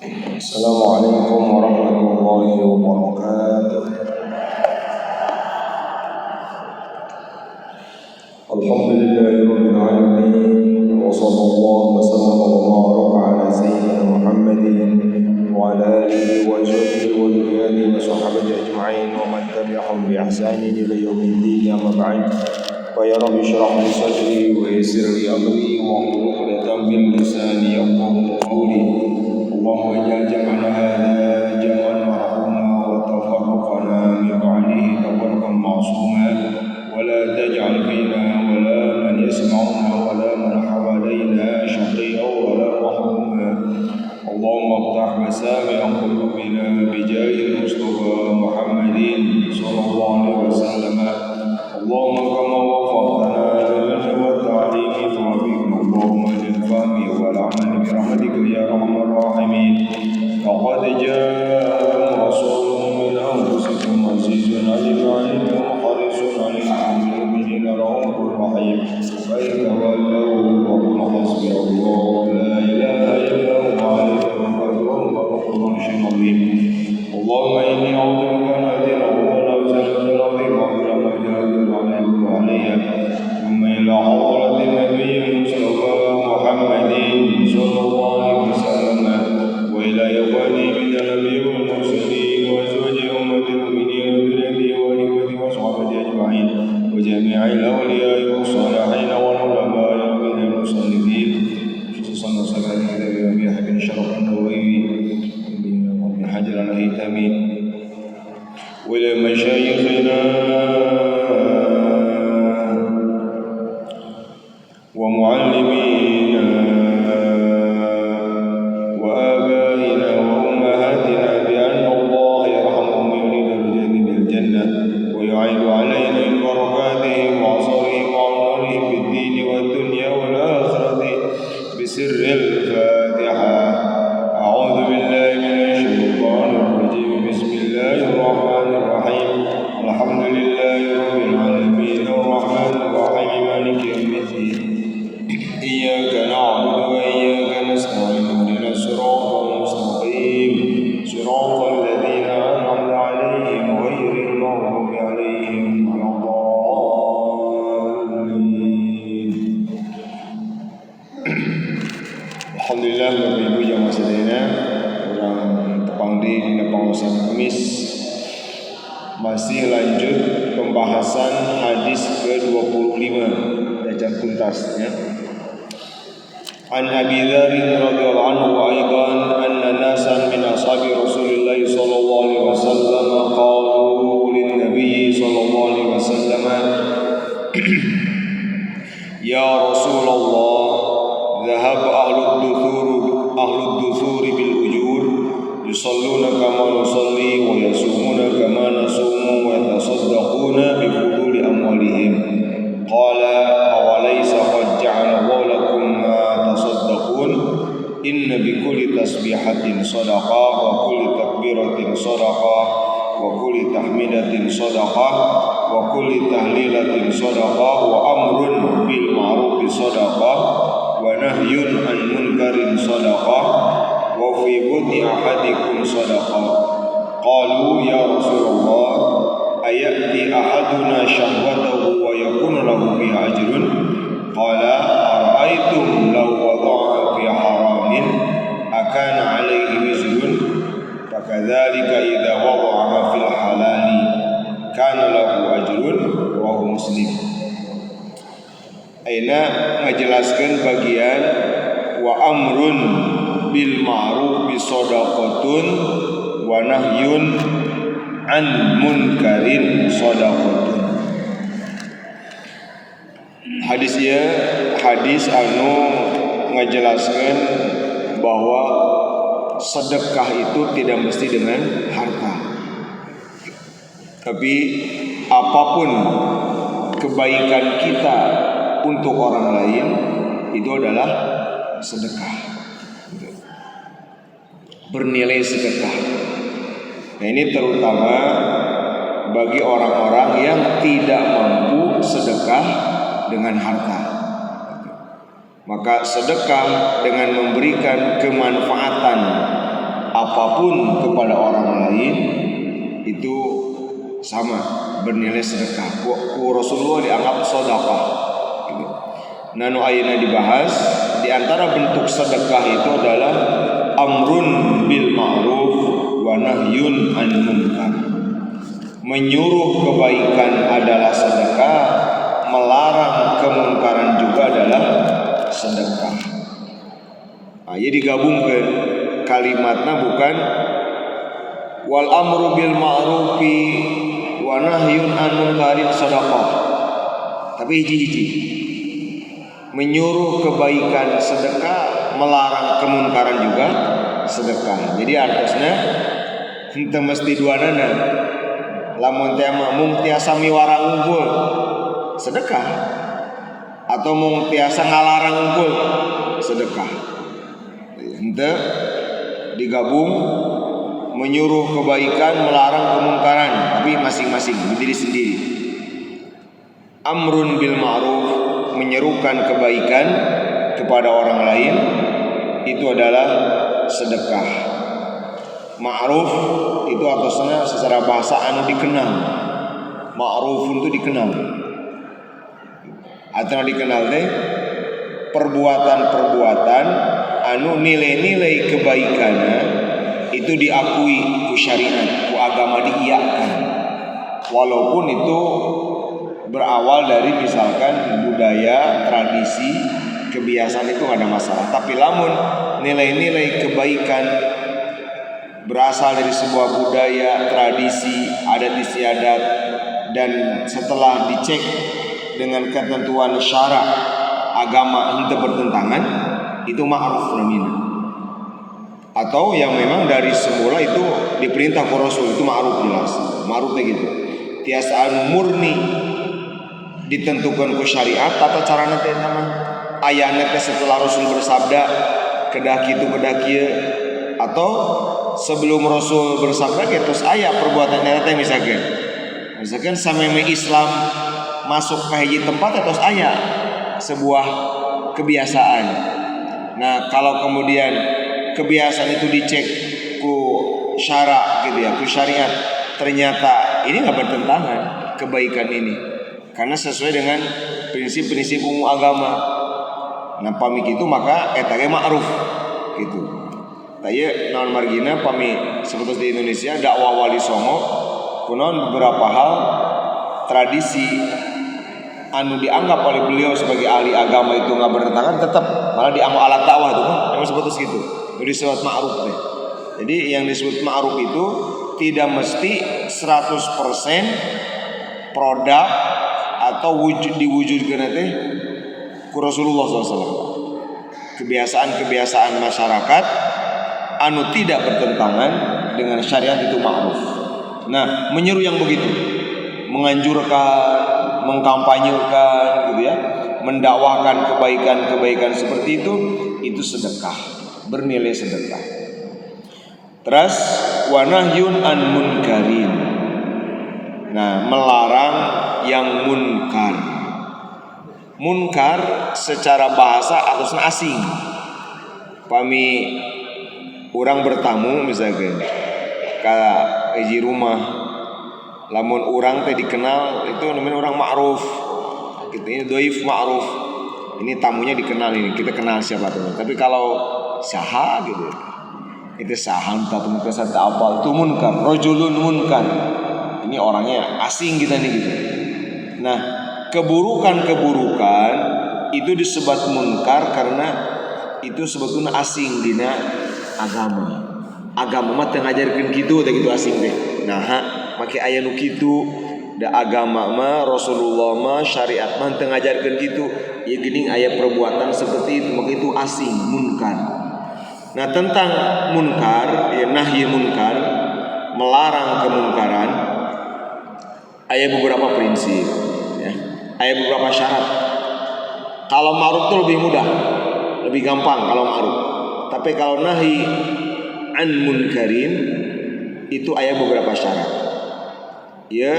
Assalamualaikum warahmatullahi wabarakatuh. Alhamdulillahirabbil alamin wa sallallahu wa sallama wa baraka ala sayyidina Muhammadin wa ala alihi wa sahbihi wa dhurriyyatihi wa sahbihi ajma'in wa man tabi'ahum bi ihsanin ila yaumiddin amma ba'd. Fa ya rabbi shrah li sadri wa yassir li amri wa hlul 'uqdatam min lisani yafqahu qawli. Allahumma ij'al jam'ana hadha jam'an marhuma wa tafarraqana min ba'dihi tafarraqan ma'suma wa la taj'al fina wa la man yasma'una wa la man hawalaina shaqiyyan wa la mahmuma. Allahumma iftah masami'a qulubina bi jahil Mustafa Muhammadin sallallahu alaihi wasallam. Allahumma kama wafaqtana lil wa ta'limi fa'afikna Allahumma lil fahmi wal 'amali bi rahmatika ya arhamar rahimin. Laqad ja'akum rasulun min anfusikum azizun 'alayhi harisun 'alaykum bil mu'minina ra'ufur rahim. Fa in tawallaw fa qul hasbiyallahu la ilaha illa huwa 'alayhi tawakkaltu wa huwa rabbul 'arsyil 'azim. Allahumma inni a'udzubika min adhin wa zawjatil 'azim wa min al-majali wa alayya thumma ila hadratin nabiyyi Mustafa Muhammadin sallallahu alaihi wasallam wa ila yawani min al-anbiya'i wal mursalin wa azwaji ummatil mu'minin wa dhurriyyati wa alihi wa sahbihi ajma'in wa jami'il awliya'i was salihin wal ulama'i min al-muslimin khususan sallallahu alaihi wa sallam syaraf an-nawawi min hajar al-haytami wa ila masyayikhina wa muallimina wa abaina wa ummahatina bi anna Allah yarhamuhum yuridu bil jannah wa yu'idu alaina min barakatihi wa asarihi wa anwarihi fid din wad dunya wal akhirati bi sirril Fatiha. A'udzu billahi minasy syaithanir rajim. Bismillahir rahmanir rahim. Alhamdulillahi rabbil alamin arrahmanir rahim maliki yaumiddin. Iyyaka na'budu wa iyyaka nasta'in ihdinas siratal mustaqim siratal ladzina an'amta 'alaihim ghairil maghdubi 'alaihim waladdallin. Alhamdulillah Bapak Ibu jamaah sedaya urang tepang di dina pangusan Kamis masih lanjut pembahasan hadis ke-25 dan tuntas ya. An Abi Dzar radhiyallahu anhu aidan anna nasan min ashabi Rasulillah sallallahu alaihi wasallam qalu lin nabiy sallallahu alaihi wasallam ya Rasulullah dhahab ahlud duthur bil ujur yusalluna kama nusalli wa yasumuna kama nasumu wa yatasaddaquna bi fuduli amwalihim. Qala awalaysa qad ja'ala Allahu lakum ma tasaddaqun inna bi kulli tasbihatin sadaqah wa kulli takbiratin sadaqah wa kulli tahmidatin sadaqah wa kulli tahlilatin sadaqah wa amrun bil ma'ruf sadaqah wa nahyun an munkarin sadaqah wa fi bud'i ahadikum sadaqah. Qalu ya Rasulullah ayati ahaduna syahwatahu wa yakunu lahu fiha ajrun. Qala ara'aytum law wada'a fi haramin akana alayhi wizrun fakadzalika idza wada'aha fil halali kana lahu ajrun. Rawahu Muslim. Aina ngajelaskeun bagian wa amrun bil ma'ruf bi shadaqatun wa nahyun an munkarin shadaqatun. Hadis anu ngajelaskeun bahwa sedekah itu tidak mesti dengan harta, tapi apapun kebaikan kita untuk orang lain itu adalah sedekah, bernilai sedekah. Nah ini terutama bagi orang-orang yang tidak mampu sedekah dengan harta. Maka sedekah dengan memberikan kemanfaatan apapun kepada orang lain itu sama bernilai sedekah. Ku Rasulullah dianggap sedekah gitu. Nah, nu ayeuna dibahas di antara bentuk sedekah itu adalah amrun bil ma'ruf wa nahyun 'anil munkar. Menyuruh kebaikan adalah sedekah, melarang kemungkaran juga adalah sedekah. Jadi digabungkan kalimatnya bukan wal amru bil ma'rufi wa nahyun 'anil munkari sedekah, tapi hiji-hiji. Menyuruh kebaikan sedekah, melarang kemungkaran juga sedekah. Jadi artinya henteu mesti duanana. Lamun teh mung tiasa miwarang unggul sedekah, atau mung tiasa ngalarang unggul sedekah. Henteu digabung menyuruh kebaikan, melarang kemungkaran, tapi masing-masing berdiri sendiri. Amrun bil ma'ruf, menyerukan kebaikan kepada orang lain, itu adalah sedekah. Ma'ruf itu artinya secara bahasa anu dikenal. Ma'ruf itu dikenal. Atau dikenal teh perbuatan-perbuatan anu nilai-nilai kebaikannya itu diakui ku syariat, ku agama diiyakan. Walaupun itu berawal dari misalkan budaya, tradisi, kebiasaan itu gak ada masalah. Tapi lamun nilai-nilai kebaikan berasal dari sebuah budaya, tradisi, adat istiadat, dan setelah dicek dengan ketentuan syara agama itu bertentangan, itu ma'ruf namanya. Atau yang memang dari semula itu diperintah ku Rasul, itu ma'ruf jelas. Ma'ruf begitu. Tiasaan murni ditentukan ku syariat, tata carana teh nama ayana teh setelah Rasul bersabda kedah kitu kedah kieu, atau sebelum Rasul bersabda terus aya perbuatan eta teh misalkan sameme Islam masuk ke hiji tempat terus aya sebuah kebiasaan. Nah, kalau kemudian kebiasaan itu dicek ku syara gitu ya, ku syariat, ternyata ini enggak bertentangan kebaikan ini karena sesuai dengan prinsip-prinsip umum agama. Nah, pamik itu maka eta ge ma'ruf gitu. Taya naon margina pami seperti di Indonesia dakwah Wali Songo kunaon beberapa hal tradisi anu dianggap oleh beliau sebagai ahli agama itu enggak bertentangan, tetap malah dianggap alat dakwah itu kan memang seperti itu. Itu disebut ma'ruf teh. Jadi yang disebut ma'ruf itu tidak mesti 100% produk atau diwujudkan teh ku Rasulullah SAW. Kebiasaan-kebiasaan masyarakat anu tidak bertentangan dengan syariat itu ma'ruf. Nah, menyeru yang begitu, menganjurkan, mengkampanyekan gitu ya, mendakwahkan kebaikan-kebaikan seperti itu sedekah, bernilai sedekah. Terus wa nahyun an munkarin. Nah, melarang yang munkar. Munkar secara bahasa atasna asing. Pami orang bertamu misalkan ka hiji rumah, lamun orang teh dikenal itu namanya orang ma'ruf. Gitu, ini dhaif ma'ruf. Ini tamunya dikenal ini, kita kenal siapa tuh. Tapi kalau saha gitu, itu saha entah temukan satu apa, itu munkar, rajulun munkar. Ini orangnya asing kita nih gitu. Nah, keburukan-keburukan itu disebut munkar karena itu sebetulnya asing dina agama. Agama mah teu ngajarkeun kitu teh gitu asing teh. Nah, make aya nu kitu da agama mah Rasulullah mah syariat mah teu ngajarkeun kitu. Ieu geuning aya perbuatan seperti itu, maka itu asing, munkar. Nah, tentang munkar, ya nahyi munkar, melarang kemungkaran, aya beberapa prinsip ya. Aya beberapa syarat. Kalau ma'ruf itu lebih mudah, lebih gampang kalau ma'ruf. Tapi kalau nahi an munkarin itu aya beberapa syarat. Ya,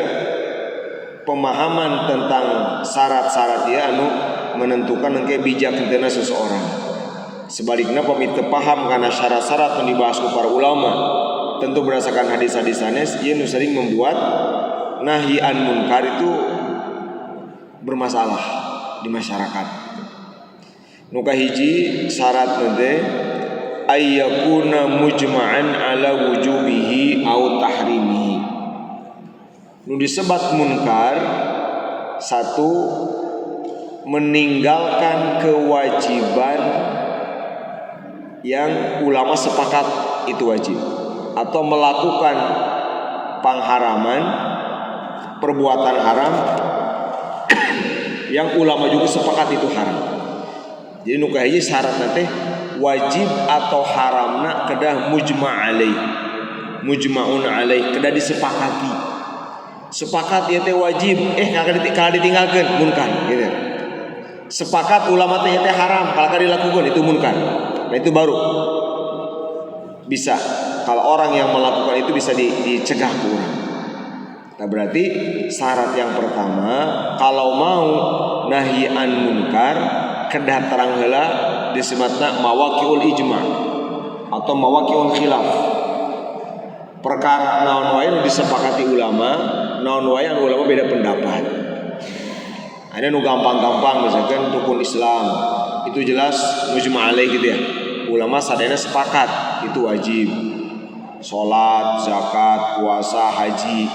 pemahaman tentang syarat-syarat ya anu menentukan engke bijak henteu seseorang. Sebaliknya pamit paham karena syarat-syarat yang dibahas para ulama tentu berdasarkan hadis-hadis sanes ia sering membuat nahi an munkar itu bermasalah di masyarakat. Nuka hiji syarat nanti ayyakuna mujma'an ala wujubihi au tahrimihi. Nu disebat munkar satu meninggalkan kewajiban yang ulama sepakat itu wajib, atau melakukan pengharaman perbuatan haram yang ulama juga sepakat itu haram. Jadi nuka hiji syarat nanti wajib atau haramna kedah mujma'un alaih kedah disepakati. Sepakat ya teh wajib, kalau ditinggalkan munkar gitu. Sepakat ulama teh haram, kalau dilakukan itu munkar. Nah itu baru bisa kalau orang yang melakukan itu bisa dicegah kurang. Nah berarti syarat yang pertama kalau mau nahi an munkar kedah terang heula disematna mawaqiul ijma' atau mawaqiul khilaf. Perkara naon wae nu disepakati ulama, naon wae anu ulama beda pendapat. Ada nu gampang-gampang misalkan rukun Islam itu jelas mujma' alaih gitu ya. Ulama sadayana sepakat itu wajib. Salat, zakat, puasa, haji.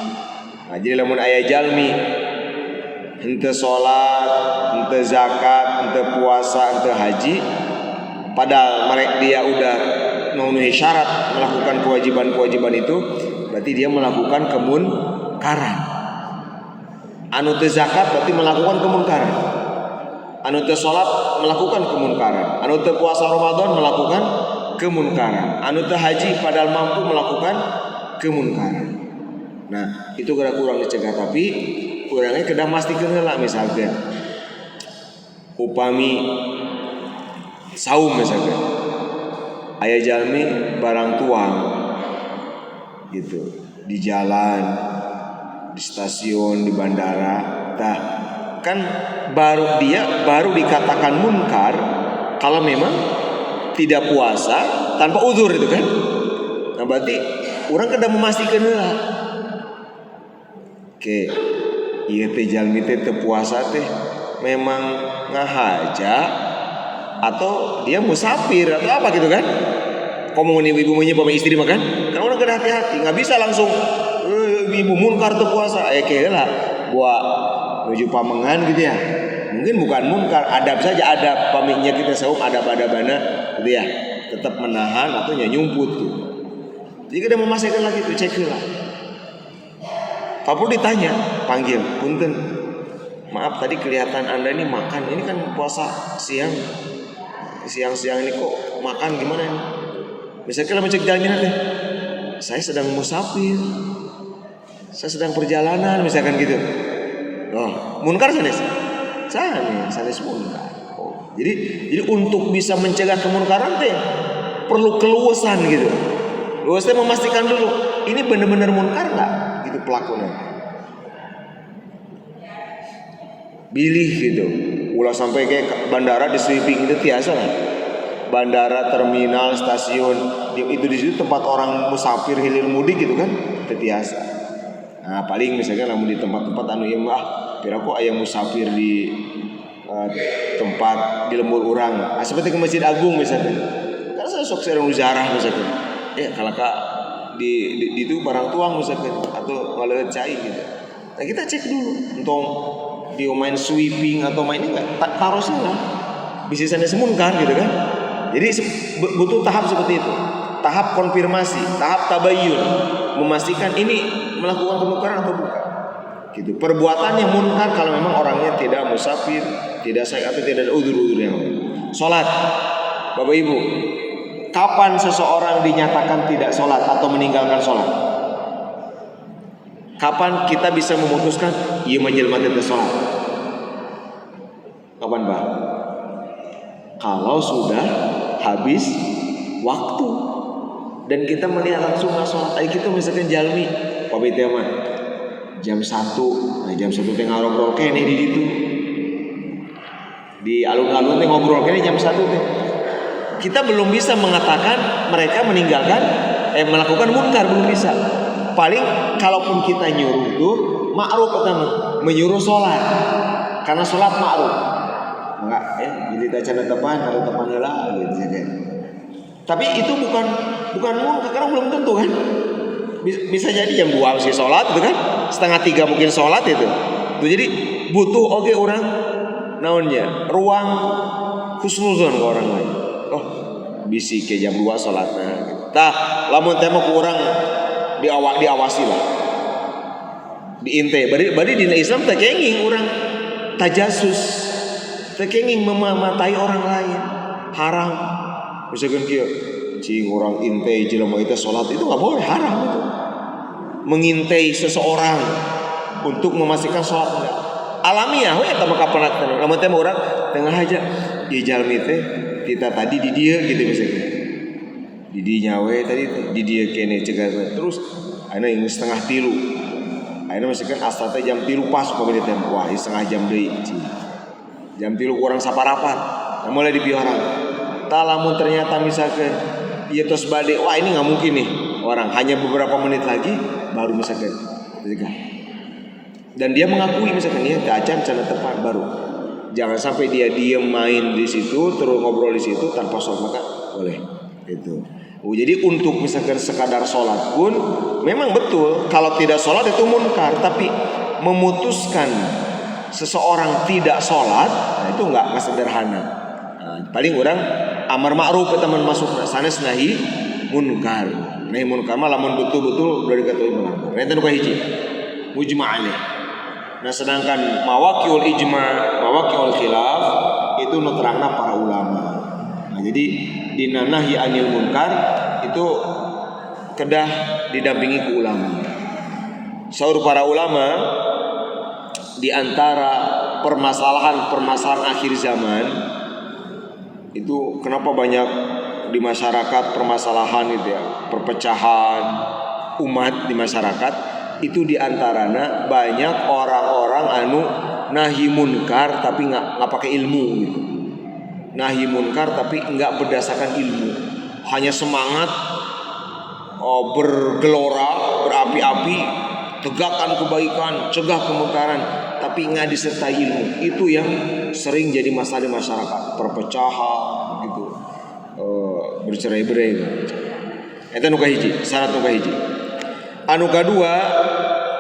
Nah, jadi lamun aya jalmi henteu salat, henteu zakat, henteu puasa, henteu haji, padahal mereka dia udah memenuhi syarat melakukan kewajiban-kewajiban itu, berarti dia melakukan kemunkaran. Anu teu zakat berarti melakukan kemunkaran. Anu teu salat melakukan kemunkaran. Anu teu puasa Ramadan melakukan kemunkaran. Anu teu haji padahal mampu melakukan kemunkaran. Nah, itu gara kurang dicegah, tapi kurangnya kedah mastikeun heula misalkan upami saum misalkan aya jalmi barang tuang gitu di jalan, di stasiun, di bandara. Tah kan baru dikatakan munkar kalau memang tidak puasa tanpa uzur itu kan. Nah berarti orang kedah memastikan heula. Oke, ieu teh jalmi teh teu puasa teh memang ngahaja atau dia musafir atau apa gitu kan. Komo ibu menyebab istri makan, kan orang kedah hati-hati, enggak bisa langsung ibu munkar teu puasa. Kayak lah gua menuju pamengan gitu ya. Mungkin bukan munkar, adab saja, adab pamingnya kita saum adab-adabana gitu ya. Tetap menahan atau nyumput gitu. Jadi kita memastikan lagi tuh cek lah. Kalau ditanya, panggil, punten. Maaf tadi kelihatan Anda ini makan, ini kan puasa siang-siang ini kok makan gimana ini? Misalnya kalau mencek jalan deh, saya sedang musafir, saya sedang perjalanan, misalkan gitu. Oh, munkar sanes munkar. Oh, jadi untuk bisa mencegah kemunkaran teh perlu keluasan gitu. Luasnya memastikan dulu ini benar-benar munkar nggak, gitu pelakunya. Bilih gitu. Ulah sampai kayak bandara di sweeping itu biasa lah. Bandara, terminal, stasiun, itu di situ tempat orang musafir hilir mudik gitu kan, itu biasa. Nah paling misalnya namun di tempat-tempat anu ieu mah piraku aya musafir di tempat di lembur urang. Seperti ke Masjid Agung misalnya. Karena saya sok sering ziarah misalnya. Kalau di itu barang tuang misalkan atau ngaleut cai gitu. Nah kita cek dulu untuk dia main sweeping atau main ini enggak taruh sana. Bisa sana semunkar gitu kan. Jadi butuh tahap seperti itu. Tahap konfirmasi, tahap tabayyun, memastikan ini melakukan kemunkaran atau bukan. Gitu. Perbuatan yang munkar kalau memang orangnya tidak musafir, tidak sakit atau tidak ada udzur-udzur yang lain. Salat. Bapak Ibu, kapan seseorang dinyatakan tidak sholat atau meninggalkan sholat? Kapan kita bisa memutuskan ia menjelma tidak sholat? Kapan Pak? Kalau sudah habis waktu dan kita melihat langsung nggak sholat. Ayo kita misalkan jalmi, Pak mah jam 1, nah jam 1 teh ngobrol kene di alun-alun teh ngobrol kene jam 1 teh. kita belum bisa mengatakan mereka meninggalkan melakukan munkar, belum bisa. Paling kalaupun kita nyuruh tuh ma'ruf pertama, menyuruh sholat, karena sholat ma'ruf. Enggak, jadi kita canda tepan, kalau tepan lah gitu saja. Tapi itu bukan munkar, karena belum tentu kan. Bisa jadi jam 2 masih sholat gitu kan, setengah 3 mungkin sholat itu. Tuh, jadi butuh orang naonnya ruang husnuzon ke orang lain. Oh, bisi ke jam 2 sholatnya. Tah, lamun tema ku orang diawasi lah. Diinte, bari di Islam teh kenging orang tajasus, teh kenging mematai orang lain, haram. Misalkan kieu, cing orang inte jelema itu sholat itu enggak boleh, haram itu. Mengintai seseorang untuk memastikan sholat enggak. Alamiah we eta mah kapanatna. Lamun teh orang tengah aja ieu jalmi teh kita tadi di dieu gitu misalkan. Di dinya we tadi di dieu kene cegatna. Terus ayeuna yang setengah 3. Ayeuna misalkan asal teh jam 3 pas upami teh. Wah, setengah jam deui. Jam 3 kurang saparapat. Nah, mulai dipiorang. Tah lamun ternyata misalkan ieu tos bade, wah ini enggak mungkin nih. Orang hanya beberapa menit lagi baru misalkan dan dia mengakui misalkan dia acan canda tepat baru. Jangan sampai dia diem main di situ terus ngobrol di situ tanpa sholat, maka boleh itu. Jadi untuk misalkan sekadar sholat pun memang betul kalau tidak sholat itu munkar, tapi memutuskan seseorang tidak sholat nah itu enggak sederhana. Nah, paling orang amar ma'ruf teman masuk sanes nahi munkar. Nahi munkar mah lamun betul-betul udah dikatakan melanggar. Eta nu kahiji mujma' alaih. Nah sedangkan mawaqiul ijma', mawaqiul khilaf itu nu terangna para ulama. Nah jadi dina nahyi anil munkar itu kedah didampingi ku ulama. Saur para ulama di antara permasalahan akhir zaman itu kenapa banyak di masyarakat permasalahan itu ya, perpecahan umat di masyarakat itu diantaranya banyak orang-orang anu nahi munkar tapi nggak pakai ilmu gitu. Nahi munkar tapi nggak berdasarkan ilmu, hanya semangat bergelora berapi-api tegakkan kebaikan cegah kemungkaran tapi nggak disertai ilmu. Itu yang sering jadi masalah di masyarakat, perpecahan gitu, bercerai-berai. Eta nu kahiji, syarat nu kahiji. Anu kadua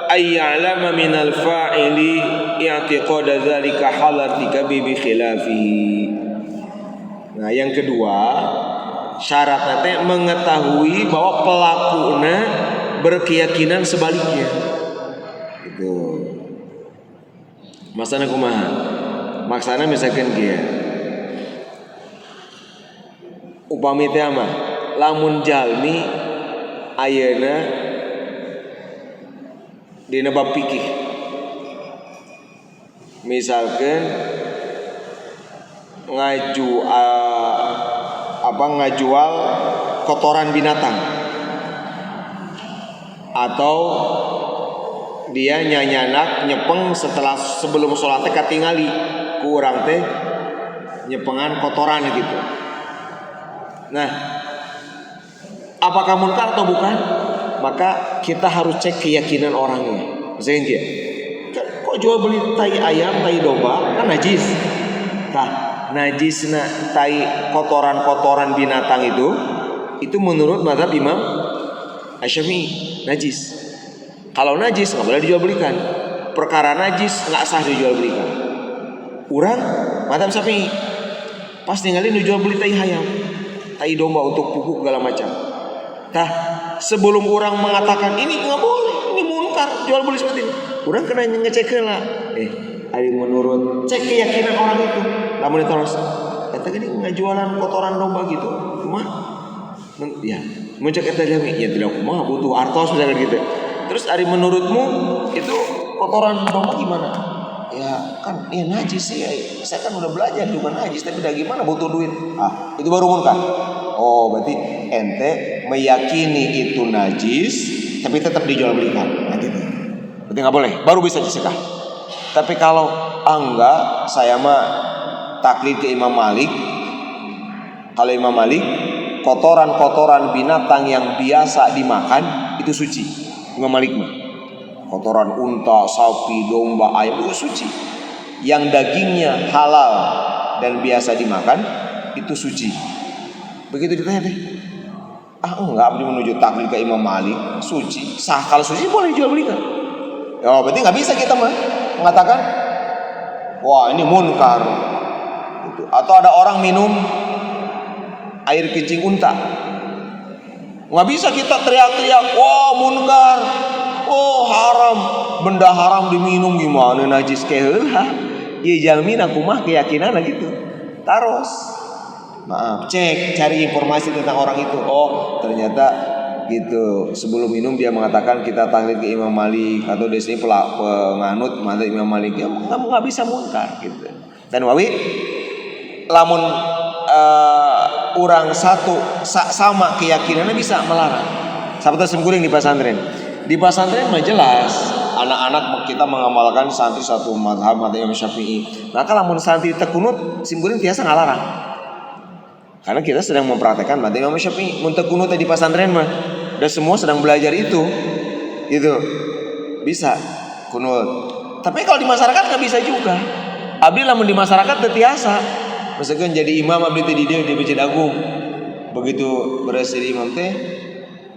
ayya'lama minal fa'ili i'tiqada dzalika halatika bi khilafihi. Nah, yang kedua syaratnya teh mengetahui bahwa pelakunya berkeyakinan sebaliknya. Gitu. Maksana kumaha? Maksana misalkan dia upami teh mah lamun jalmi ayeuna dina bab fikih misalkan ngajual kotoran binatang atau dia nyanyanak nyepeng sebelum sholat teh katingali ku urang teh nyepengan kotoran gitu. Nah, apakah munkar atau bukan? Maka kita harus cek keyakinan orangnya. Misalnya dia, kok jual beli tai ayam, tai domba, kan najis. Nah, najisna tai kotoran-kotoran binatang itu menurut mazhab Imam Asy-Syafi'i najis. Kalau najis nggak boleh dijual belikan. Perkara najis nggak sah dijual belikan. Urang mazhab Syafi'i pas ninggalin dijual beli tai ayam, tai domba untuk pupuk segala macam. Nah, sebelum orang mengatakan ini nggak boleh, ini munkar jual beli seperti ini, orang kena ngecek lah. Ari menurut cek keyakinan orang itu, lamun ditoros, kata gini ngajualan kotoran domba gitu, cuma, ya, muncak eta jami, ya tidak kumaha butuh artos misalkan gitu. Terus ari menurutmu itu kotoran domba gimana? Ya kan, ya najis sih. Saya kan udah belajar juga najis, tapi udah gimana butuh duit. Itu baru munkar. Oh, berarti ente meyakini itu najis, tapi tetap dijual belikan. Nah gitu. Berarti nggak boleh. Baru bisa disekah. Tapi kalau enggak, saya mah taklid ke Imam Malik. Kalau Imam Malik, kotoran-kotoran binatang yang biasa dimakan itu suci. Imam Malik mah. Kotoran unta, sapi, domba, ayam itu suci. Yang dagingnya halal dan biasa dimakan itu suci. Begitu ditanya teh, enggak, menuju taklid ke Imam Malik, suci. Sah, kalau suci boleh dijual belikan. Ya berarti nggak bisa kita mengatakan, wah ini munkar. Gitu. Atau ada orang minum air kencing unta, nggak bisa kita teriak-teriak, wah munkar, oh haram, benda haram diminum gimana najis keheula. Ieu jalmina kumaha keyakinanna gitu. Taros. Maaf, cari informasi tentang orang itu. Oh, ternyata gitu. Sebelum minum dia mengatakan kita taklid ke Imam Malik, atau di sini penganut madzhab Imam Malik. Ya nggak bisa munkar gitu. Dan wawi lamun orang satu sama keyakinannya bisa melarang. Sahabat semguring di pesantren. Di pesantren mah jelas anak-anak kita mengamalkan santri satu mazhab Imam Syafi'i. Maka lamun santri tekunut simguring tiasa ngalarang. Karena kita sedang mempraktekkan madzhab Imam Syafi'i. Mun tekunut di pesantren mah dan semua sedang belajar itu. Gitu. Bisa kunut. Tapi kalau di masyarakat nggak bisa juga. Abdi lamun di masyarakat tetiasa. Misalkan jadi imam abdi teh di Masjid Agung. Begitu beres jadi imam teh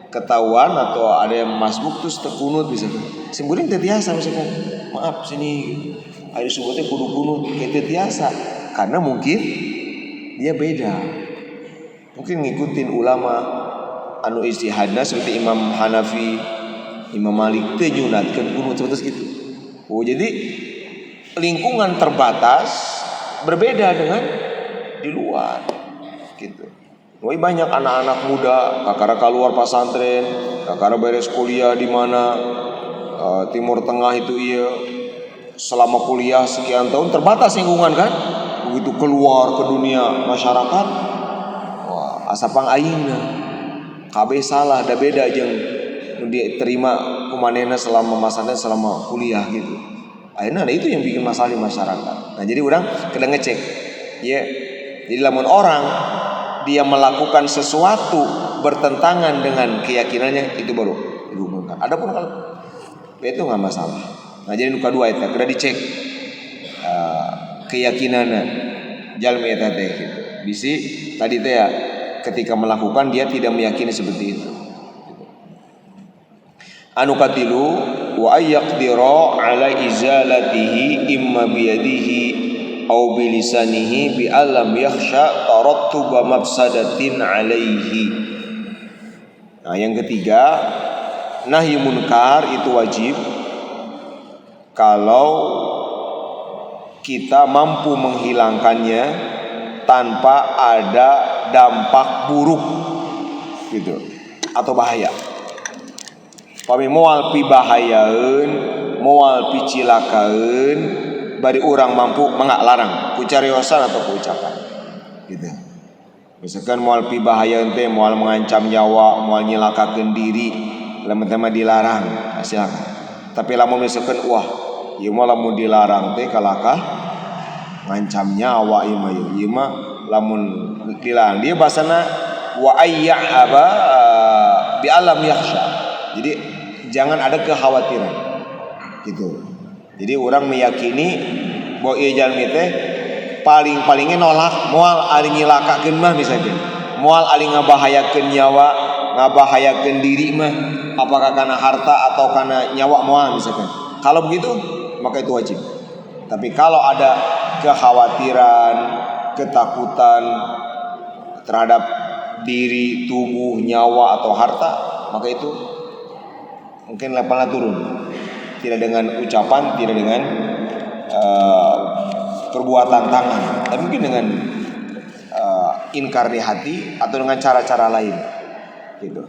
ketahuan atau ada yang masbuk terus terkunut bisa tuh. Simbolin tetiasa misalkan. Maaf sini air subuh teh kudu kunut kayak tetiasa. Karena mungkin dia beda. Mungkin ngikutin ulama anu ijtihadna seperti Imam Hanafi, Imam Malik teh nyunatkeun kunut seperti gitu. Oh jadi lingkungan terbatas berbeda dengan di luar gitu. Woi banyak anak-anak muda kakara keluar pesantren, kakara beres kuliah di mana Timur Tengah itu iya selama kuliah sekian tahun terbatas lingkungan kan. Begitu keluar ke dunia masyarakat, wah asapang aingna kabeh salah da beda jeung diterima kumanehna selama masanya selama kuliah gitu. Akhirnya ada itu yang bikin masalah di masyarakat. Nah jadi orang kena ngecek, ya. Jadi lamun orang dia melakukan sesuatu bertentangan dengan keyakinannya itu baru munkar. Adapun kalau itu nggak masalah. Nah jadi nuka dua itu kena dicek keyakinannya jalmi eta teh gitu. Bisi tadi teh ya ketika melakukan dia tidak meyakini seperti itu. Anu katilu wa ayyaqdira ala izalatihi imma biyadihi aw bilisanihi bi alam yakhsha tarattuba mafsadatin alaihi. Nah yang ketiga nahi munkar itu wajib kalau kita mampu menghilangkannya tanpa ada dampak buruk gitu atau bahaya. Pami moal pi bahayaeun, moal pi cilakaeun, bari urang mampu mangga larang ku cariosan atau ku ucapan. Gitu. Misalkan moal pi bahayaeun teh moal mengancam nyawa, moal nyilakakeun diri, lamun teh mah dilarang, silakan. Tapi lamun misalkan wah, ieu mah lamun dilarang teh kalakah ngancam nyawa ieu mah lamun dilarang. Dia bahasana wa ayya aba bi alam yakhsha. Jadi jangan ada kekhawatiran gitu. Jadi orang meyakini bahwa ieu jalmi teh paling-palingnya nolak moal ari nyilakakeun mah misalkan. Moal ari ngabahayakeun nyawa, ngabahayakeun diri mah apakah karena harta atau karena nyawa moal misalkan. Kalau begitu maka itu wajib. Tapi kalau ada kekhawatiran, ketakutan terhadap diri, tubuh, nyawa atau harta, maka itu mungkin levelnya turun. Tidak dengan ucapan, tidak dengan perbuatan tangan, tapi mungkin dengan inkar di hati atau dengan cara-cara lain gitu.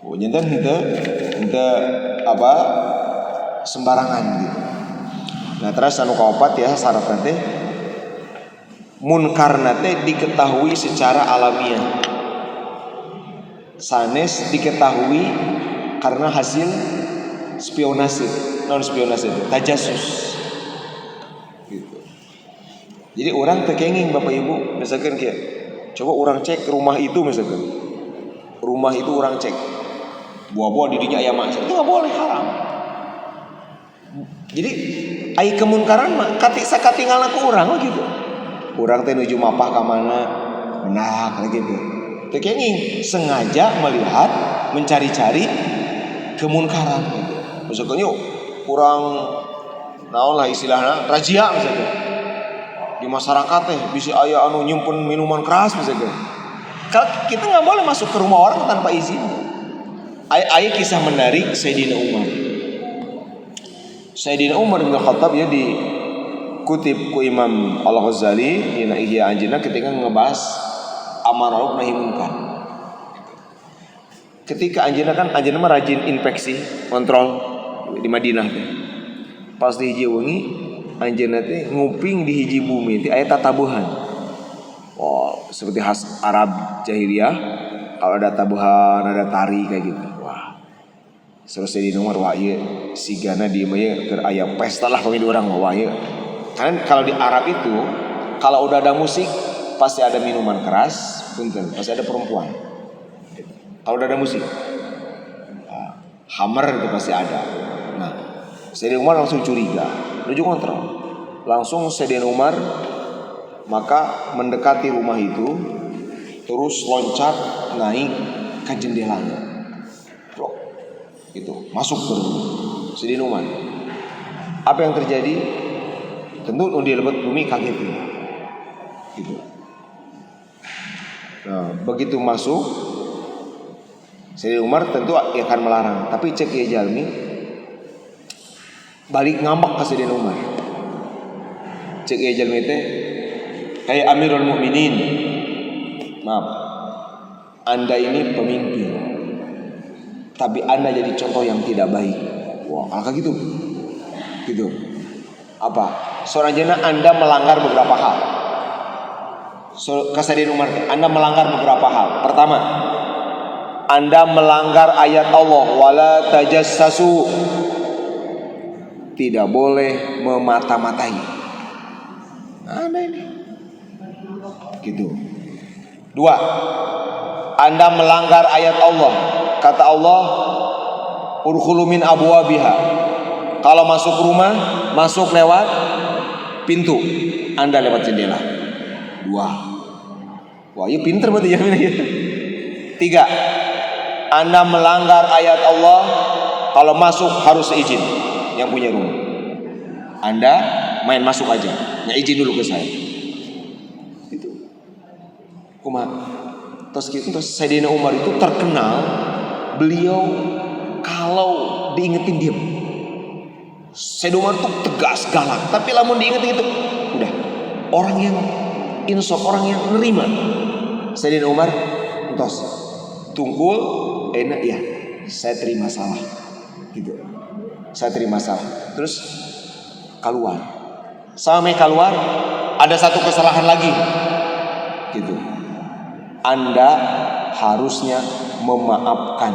Oh, nyenten henteu apa sembarangan gitu. Nah, terus anu kaopat ya syaratna teh munkarna teh diketahui secara alamiah. Sanes diketahui karena hasil spionase, non spionase, tajasus. Gitu. Jadi orang tekenging Bapak Ibu, misalkan kayak Coba orang cek rumah itu misalkan. Rumah itu orang cek. Buah-buah didinya ayam masak. Itu nggak boleh, haram. Jadi ai kemunkaran mah katinggalna ku urang gitu. Urang teh nuju mapah ka mana? Benak gitu. Teu kenging sengaja melihat, mencari-cari kemunkaran gitu. Misalkan yuk kurang naon lah istilahna razia misalkan. Di masyarakat teh bisa aya anu nyimpen minuman keras misalkan. Kalau kita nggak boleh masuk ke rumah orang tanpa izin. Aya kisah menarik Sayyidina Umar. Sayyidina Umar bin Khattab ya dikutip ku Imam Al-Ghazali dina Ihya Anjeunna ketika ngebahas amar ma'ruf nahi munkar. Ketika anjeunna mah rajin inspeksi, kontrol di Madinah teh. Pas di hiji wengi anjeunna teh nguping di hiji bumi teh aya tatabuhan. Oh, seperti khas Arab jahiliyah, kalau ada tabuhan, ada tari kayak gitu. Wah. Terus di nomor wah ieu sigana di mah keur aya pesta lah pami urang wah ieu. Kan kalau di Arab itu kalau udah ada musik pasti ada minuman keras, punten, pasti ada perempuan. Kalau udah ada musik. Hammer itu pasti ada. Nah, Sayyidina Umar langsung curiga, menuju kontrol. Langsung Sayyidina Umar maka mendekati rumah itu, terus loncat naik ke jendelanya, bro, gitu, masuk ke rumah Sayyidina Umar. Apa yang terjadi? Tentu di lebat bumi kaget gitu. Nah, begitu masuk, Sayyidina Umar tentu akan melarang, tapi cek ya jalmi balik ngambek ke Sayyidina Umar. Cek ya jalmi teh, kayak Amirul Mukminin, maaf, Anda ini pemimpin, tapi Anda jadi contoh yang tidak baik. Wah, kalau gitu, apa? Seorang jana Anda melanggar beberapa hal. Sayyidina Umar, Anda melanggar beberapa hal. Pertama, Anda melanggar ayat Allah, wala tajassasu, tidak boleh memata-matai. Anda ini. Gitu. Dua, Anda melanggar ayat Allah. Kata Allah, urkhulu min abwabiha. Kalau masuk rumah, masuk lewat pintu. Anda lewat jendela. Dua. Wah, ya pinter berarti ya. Tiga, Anda melanggar ayat Allah. Kalau masuk harus izin yang punya rumah. Anda main masuk aja, ya izin dulu ke saya. Terus Sayyidina Umar itu terkenal beliau kalau diingetin diam. Sayyidina Umar itu tegas galak, tapi lamun diingetin itu udah orang yang insaf, orang yang nerima. Sayyidina Umar entos tungkul enak ya, saya terima salah gitu. Saya terima salah. Terus keluar. Sampai keluar ada satu kesalahan lagi gitu. Anda harusnya memaafkan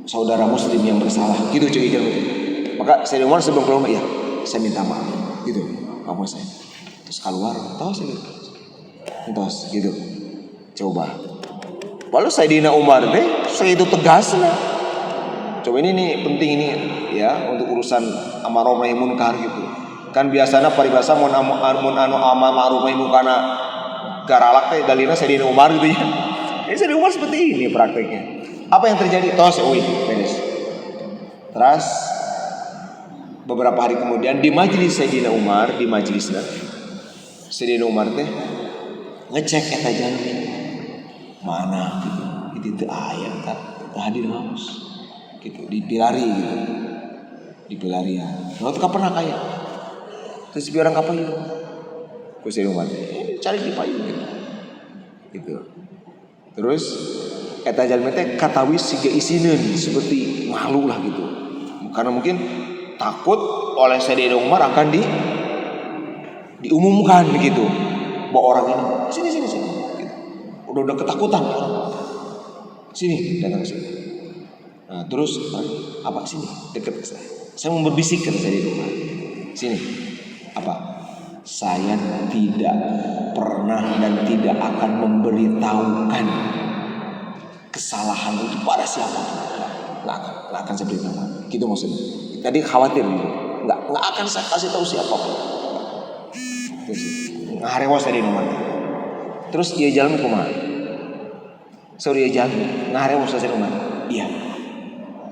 saudara muslim yang bersalah. Gitu cuy. Maka Sayyidina Umar sebelum keluar, ya saya minta maaf. Gitu. Maaf saya. Terus keluar, terus gitu. Coba. Lalu Sayyidina Umar saya itu tegas lah. Coba ini nih penting ini ya untuk urusan amar ma'ruf nahi munkar gitu. Kan biasanya paribasa mun amar ma'ruf nahi munkar garalak teh dalina Sayyidina Umar gitu ya. Jadi Sayyidina Umar seperti ini prakteknya. Apa yang terjadi? Tos beres. Terus beberapa hari kemudian di majelis Sayyidina Umar, di majelisnya Sayyidina Umar teh ngecek eta jalmi mana gitu. Itu ayat kan hadir haus. Gitu dipilari gitu. Dipilarian. Lalu tuh pernah kaya. Terus biar orang kapayu. Ku Sayyidina Umar cari di payu gitu. Terus eta jalmi teh katawis siga isineun seperti malu lah gitu. Karena mungkin takut oleh Sayyidina Umar akan diumumkan gitu. Bahwa orang ini sini gitu. Udah ketakutan orang. Sini datang ke sini. Nah, terus apa sini dekat ke saya. Saya mau berbisik ke Sayyidina Umar. Sini. Apa? Saya tidak pernah dan tidak akan memberitahukan kesalahan itu pada siapapun. Nggak akan saya beritahu. Gitu maksudnya. Tadi khawatir gitu. Nggak akan saya kasih tahu siapapun. Terus ngarewas tadi nomor. Terus dia jalan ke mana? Sorry dia jalan. Ngarewas tadi nomor. Iya.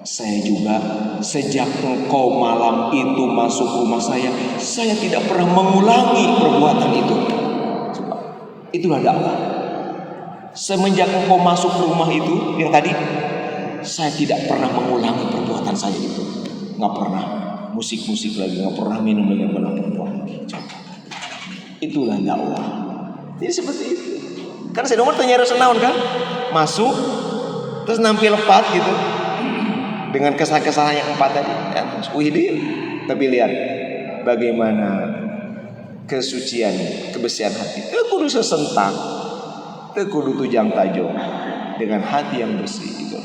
Saya juga sejak engkau malam itu masuk rumah saya tidak pernah mengulangi perbuatan itu. Coba. Itulah dakwah. Semenjak engkau masuk rumah itu yang tadi, saya tidak pernah mengulangi perbuatan saya itu. Nggak pernah musik-musik lagi, nggak pernah minum lagi, nggak pernah perempuan lagi. Itulah dakwah. Jadi seperti itu. Kan saya nomor tanya senaun kan, masuk terus nampil lepat gitu. Dengan kesalahan-kesalahan yang 4 tadi ya, tapi lihat bagaimana kesucian, kebersihan hati. Teu kudu sesentak, teu kudu tujang tajong, dengan hati yang bersih gitu.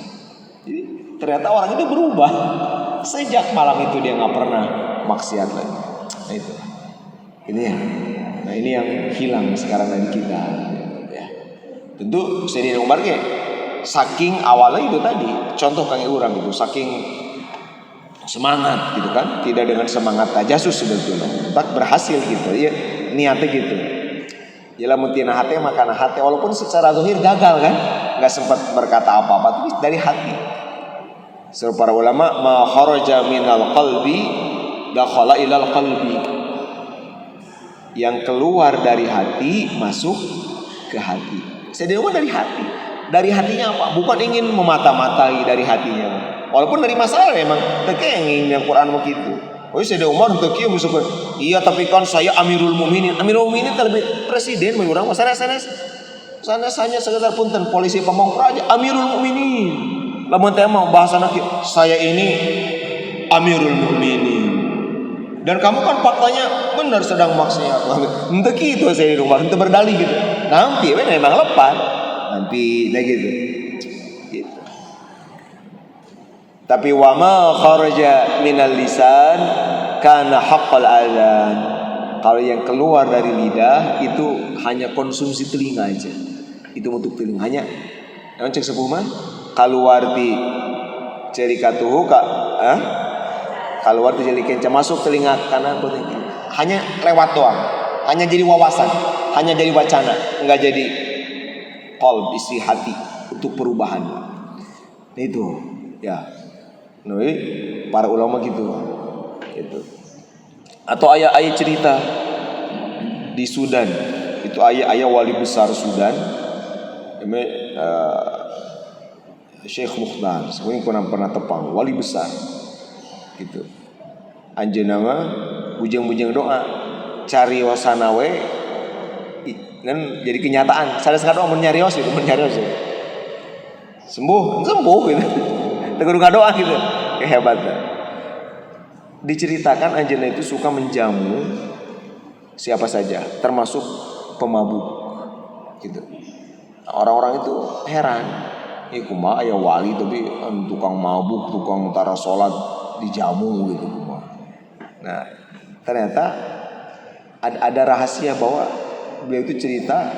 Jadi ternyata orang itu berubah sejak malam itu, dia nggak pernah maksiat lagi. Nah itu, ini ya. Nah ini yang hilang sekarang dari kita. Ya. Tentu Sayyidina Umar saking awalnya itu tadi contoh kang urang itu saking semangat gitu kan, tidak dengan semangat tajasus sebetulnya tak berhasil gitu ya, niatnya gitu ya lamun tina hati makana hati walaupun secara zahir gagal kan, nggak sempat berkata apa-apa tapi dari hati. So para ulama ma kharaja minal qalbi dakhala ilal qalbi, yang keluar dari hati masuk ke hati. Saya dari hati. Dari hatinya apa? Bukan ingin memata-matai dari hatinya. Walaupun dari masalah memang tekenging yang Quran begitu. Oh saya Umar untuk kieu misalkan. Iya tapi kan saya Amirul Mukminin. Amirul Mukminin kan lebih presiden bagi orang. Sana hanya sekedar punten polisi pamong praja Amirul Mukminin. Lamun teh mau bahasana saya ini Amirul Mukminin. Dan kamu kan faktanya benar sedang maksiat. Henteu kitu saya di rumah, henteu berdalih gitu. Nampi we memang lepas. Nanti lagi gitu. Tapi wama kharaja minal lisan kana haqqal adzan. Kalau yang keluar dari lidah itu hanya konsumsi telinga aja. Itu untuk telinga hanya. Yang cek sepuh mah kaluar di cerikatuhu ka kaluar di jeli kenca masuk telinga kanan hanya lewat doang. Hanya jadi wawasan, hanya jadi wacana, enggak jadi qalb, isi hati untuk perubahan. Nah itu ya. Nah, para ulama gitu. Atau ayat-ayat cerita di Sudan. Itu ayat-ayat wali besar Sudan. Syekh Mukhtar, sebenarnya pernah tepang wali besar. Gitu. Anjeunna mah bujang-bujang doa cari wasana we dan jadi kenyataan. Sadar doa menyarios itu sembuh gitu. Tegur doa gitu. Kehebatnya. Diceritakan anjeunna itu suka menjamu siapa saja, termasuk pemabuk. Gitu. Orang-orang itu heran. Kumaha aya wali tapi tukang mabuk, tukang tara salat dijamu gitu kumaha. Nah, ternyata ada rahasia bahwa beliau itu cerita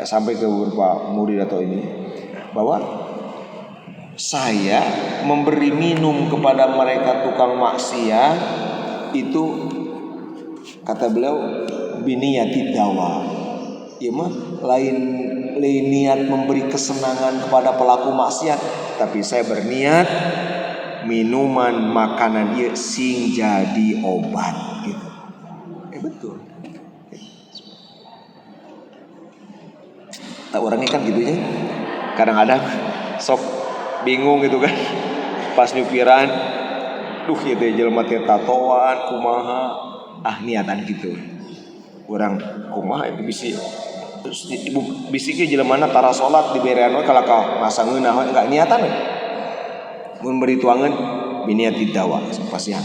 sampai ke beberapa murid atau ini bahwa saya memberi minum kepada mereka tukang maksiat itu kata beliau biniyati dawa. Ya mah lain niat memberi kesenangan kepada pelaku maksiat, tapi saya berniat minuman makanan dia sing jadi obat gitu. Betul. Orangnya kan gitu ya. Kadang-kadang sok bingung gitu kan. Pas nyupiran, gitu ya jelema teh tatoan kumaha. Niatan gitu. Urang kumaha itu bisi. Terus ibu bisiknya jelemana tara salat diberean we kalaka masangeunah we enggak niatan we. Mun beri tuangan biniati dawa pasian.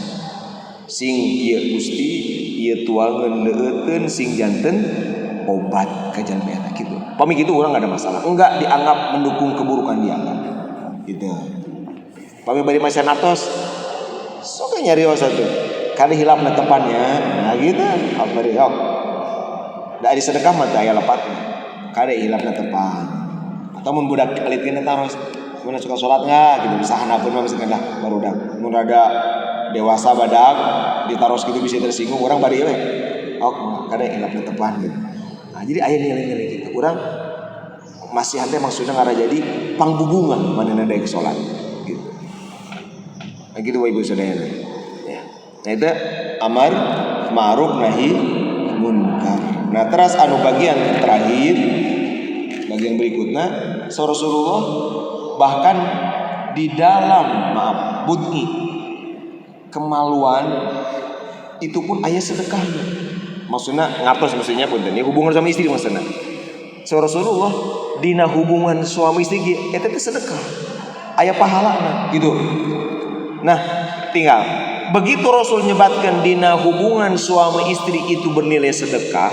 Sing ieu Gusti ieu tuangan neueutkeun sing janten obat ka jalmeana gitu. Pami gitu orang enggak ada masalah. Enggak dianggap mendukung keburukan dia kan. Gitu. Pami bari masan atos. Sok nyarios atuh. Kali hilapna tepannya. Nah gitu. Bari Da di sedekah mah aya lepatna. Kada hilapna tepan. Atau mun budak alitkeun eta harus mun suka salat enggak gitu bisa hanapeun mah misalkan dah barudak. Mun rada dewasa badak ditaros gitu bisa tersinggung orang bari we. Oh, kada hilapna tepan gitu. Nah, jadi aya nilai-nilai gitu. Urang masih hante maksudnya ngara jadi pangbubungan manehna daek salat gitu. Nah, gitu Ibu Saudara. Ya. Nah, itu amar ma'ruf nahi munkar. Nah, terus anu bagian terakhir bagian berikutnya Rasulullah bahkan di dalam bud'i kemaluan itu pun aya sedekahnya. Maksudnya ngatos maksudnya punten ini hubungan sama istri maksudnya. Rasulullah dina hubungan suami istri eta teh sedekah. Aya pahalana gitu. Nah, tinggal begitu Rasul nyebatkan dina hubungan suami istri itu bernilai sedekah,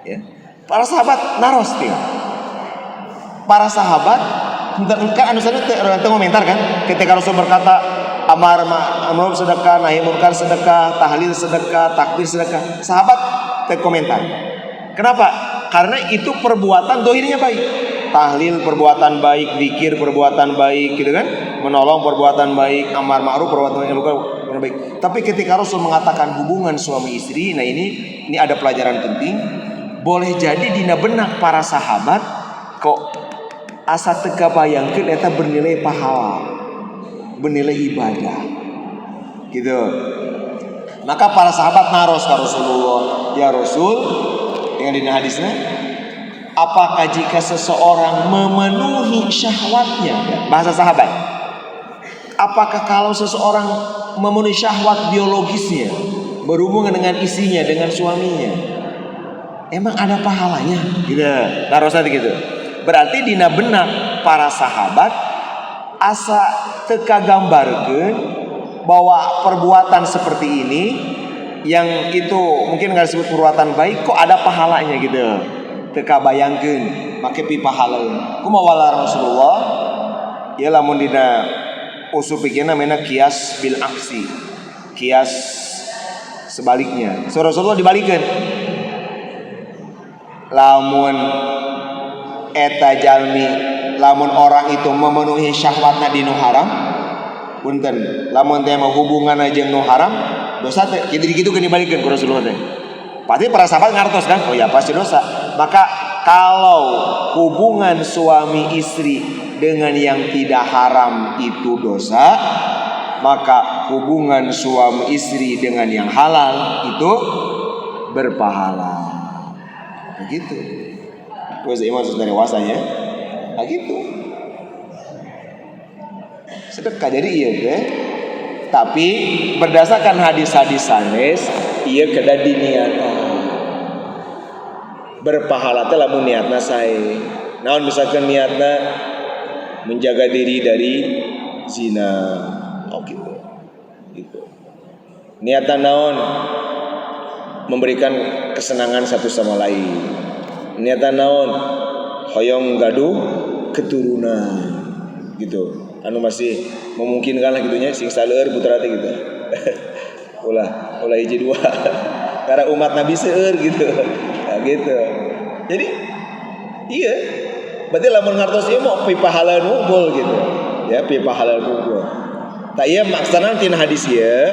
ya. Para sahabat naros tinggal. Para sahabat kan anu sadeu teu komentar kan ketika Rasul berkata amar ma'ruf sedekah, nahi munkar sedekah, tahlil sedekah, takbir sedekah. Sahabat teu komentar. Kenapa? Karena itu perbuatan dohirnya baik. Tahlil perbuatan baik, zikir perbuatan baik gitu kan, menolong perbuatan baik, amar ma'ruf perbuatan baik. Tapi ketika Rasul mengatakan hubungan suami istri, nah ini ada pelajaran penting. Boleh jadi dina benak para sahabat kok asa teu kabayangkeun eta bernilai pahala, bernilai ibadah gitu. Maka para sahabat naros ka Rasulullah, ya Rasul, dengan dina hadisnya, apakah jika seseorang memenuhi syahwatnya, bahasa sahabat, apakah kalau seseorang memenuhi syahwat biologisnya, berhubungan dengan istrinya, dengan suaminya, emang ada pahalanya? Gitu. Naros nanti gitu. Berarti dina benak para sahabat asa teu kagambarkeun bahwa perbuatan seperti ini yang itu mungkin nggak disebut perbuatan baik kok ada pahalanya gitu. Teu kabayangkeun make pi pahala. Kumaha wala Rasulullah ieu lamun dina usul pikirna namanya kias bil aksi. Kias sebaliknya. So Rasulullah dibalikeun. Lamun eta jalmi lamun orang itu memenuhi syahwatna di nu haram, punten lamun teh mah hubunganna jeung nu haram dosa teh kitu-kitu geus dibalikeun ku Rasulullah teh. Pasti para sahabat ngartos kan, oh ya pasti dosa. Maka kalau hubungan suami istri dengan yang tidak haram itu dosa, maka hubungan suami istri dengan yang halal itu berpahala. Begitu. Terus iman sudah dewasanya, nah gitu. Sedekah jadi iya deh. Tapi berdasarkan hadis-hadis sanes, iya kada diniatan. Berpahala teh lamun niatna sae. Naon misalkan niatna menjaga diri dari zina. Oh gitu. Gitu. Niatan naon? Memberikan kesenangan satu sama lain. Niatan naon? Hoyong gaduh keturunan. Gitu. Anu masih memungkinkan lah gitunya sing saleur putra teh gitu. ulah hiji dua. Karena umat Nabi seueur gitu. Nah, gitu. Jadi iya. Berarti lamun ngartos ieu mah pi pahala nunggul gitu. Ya, pi pahala nunggul. Tak ieu maksana tina hadis ieu.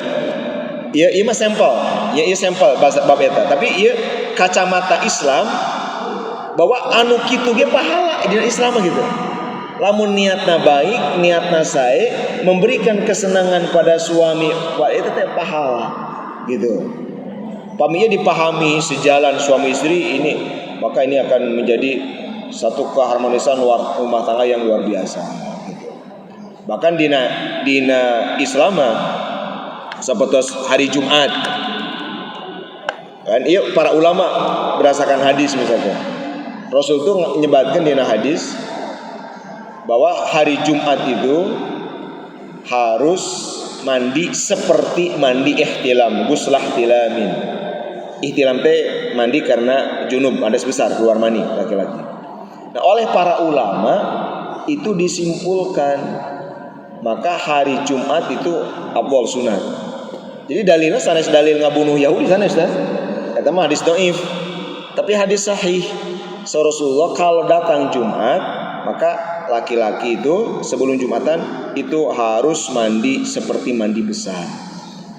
Ieu mah sampel. Ya ieu sampel bab eta. Tapi ieu kacamata Islam bahwa anu kitu ge pahala di Islam gitu. Lamun niatna baik, niatna sae, memberikan kesenangan pada suami, itu teh pahala gitu. Paminya dipahami sejalan suami istri ini, maka ini akan menjadi satu keharmonisan rumah tangga yang luar biasa gitu. Bahkan dina Islam sapertos hari Jumat. Kan iya para ulama berdasarkan hadis misalnya. Rasul itu menyebatkan dina hadis bahwa hari Jumat itu harus mandi seperti mandi ihtilam, guslah ihtilamin. Ihtilam teh mandi karena junub, hadas besar, keluar mani laki-laki. Nah, oleh para ulama itu disimpulkan maka hari Jumat itu afdal sunat. Jadi dalilnya sanes dalil ngabunuh Yahudi sanes dah. Kata mah hadis dhaif. Tapi hadis sahih Rasulullah kalau datang Jumat, maka laki-laki itu sebelum Jumatan itu harus mandi seperti mandi besar.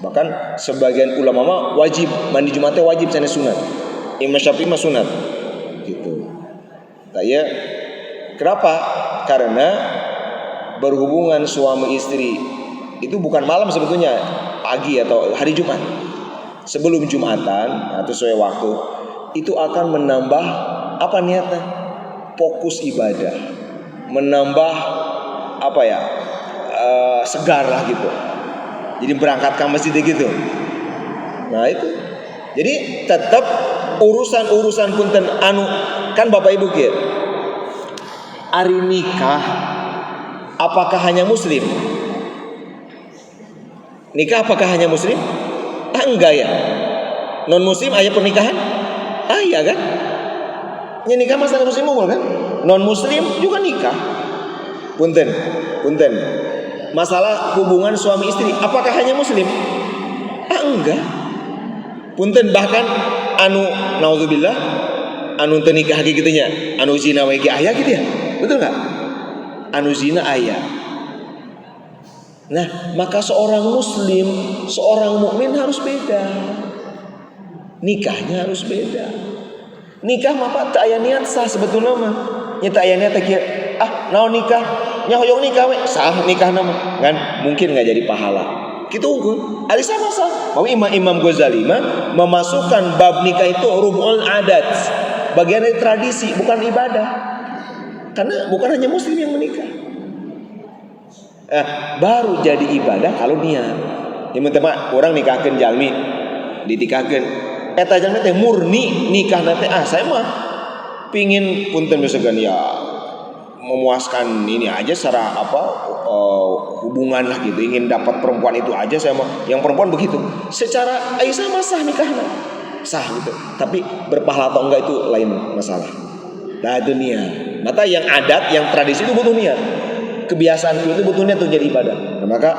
Bahkan sebagian ulama mah wajib mandi Jumatnya wajib, sana sunat. Imam Syafi'i mah sunat. Gitu. Nah, ya. Kenapa? Karena berhubungan suami istri itu bukan malam sebetulnya, pagi atau hari Jumat. Sebelum Jumatan atau sesuai waktu itu akan menambah apa niatnya? Fokus ibadah, menambah apa ya? Segar lah gitu. Jadi berangkat ke masjid gitu. Nah itu. Jadi tetap urusan-urusan punten anu kan Bapak Ibu kieu. Ari nikah apakah hanya muslim? Nikah apakah hanya muslim? Enggak ya. Non muslim aya pernikahan? Iya kan? Ya nikah masalah muslim umum kan? Non muslim juga nikah. Punten. Masalah hubungan suami istri apakah hanya muslim? Enggak. Punten bahkan anu naudzubillah anu teu nikah ge kitu nya, anu zina we ge aya gitu ya. Betul enggak? Anu zina aya. Nah, maka seorang muslim, seorang mukmin harus beda. Nikahnya harus beda. Nikah mah teu aya niat sah sebetulna mah. Nya teu aya niat teh kieu. Naon nikah? Nya hoyong nikah we. Sah nikahna mah. Kan mungkin enggak jadi pahala. Kitu unggul. Ari sama sah. Mau Imam Ghazali mah memasukkan bab nikah itu rubul adat. Bagian dari tradisi, bukan ibadah. Karena bukan hanya muslim yang menikah. Baru jadi ibadah kalau niat. Yang penting mah orang nikahkeun jalmi, ditikahkeun. Eta jalmi teh murni nikahna teh saya mah pingin punten misalkan ya memuaskan ini aja secara hubungan lah gitu, ingin dapat perempuan itu aja saya mah. Yang perempuan begitu. Secara Aisyah mah sah nikahna. Sah gitu. Tapi berpahala atau enggak itu lain masalah. Nah itu niat. Maka yang adat, yang tradisi itu butuh niat. Kebiasaan itu butuh niat untuk jadi ibadah. Nah, maka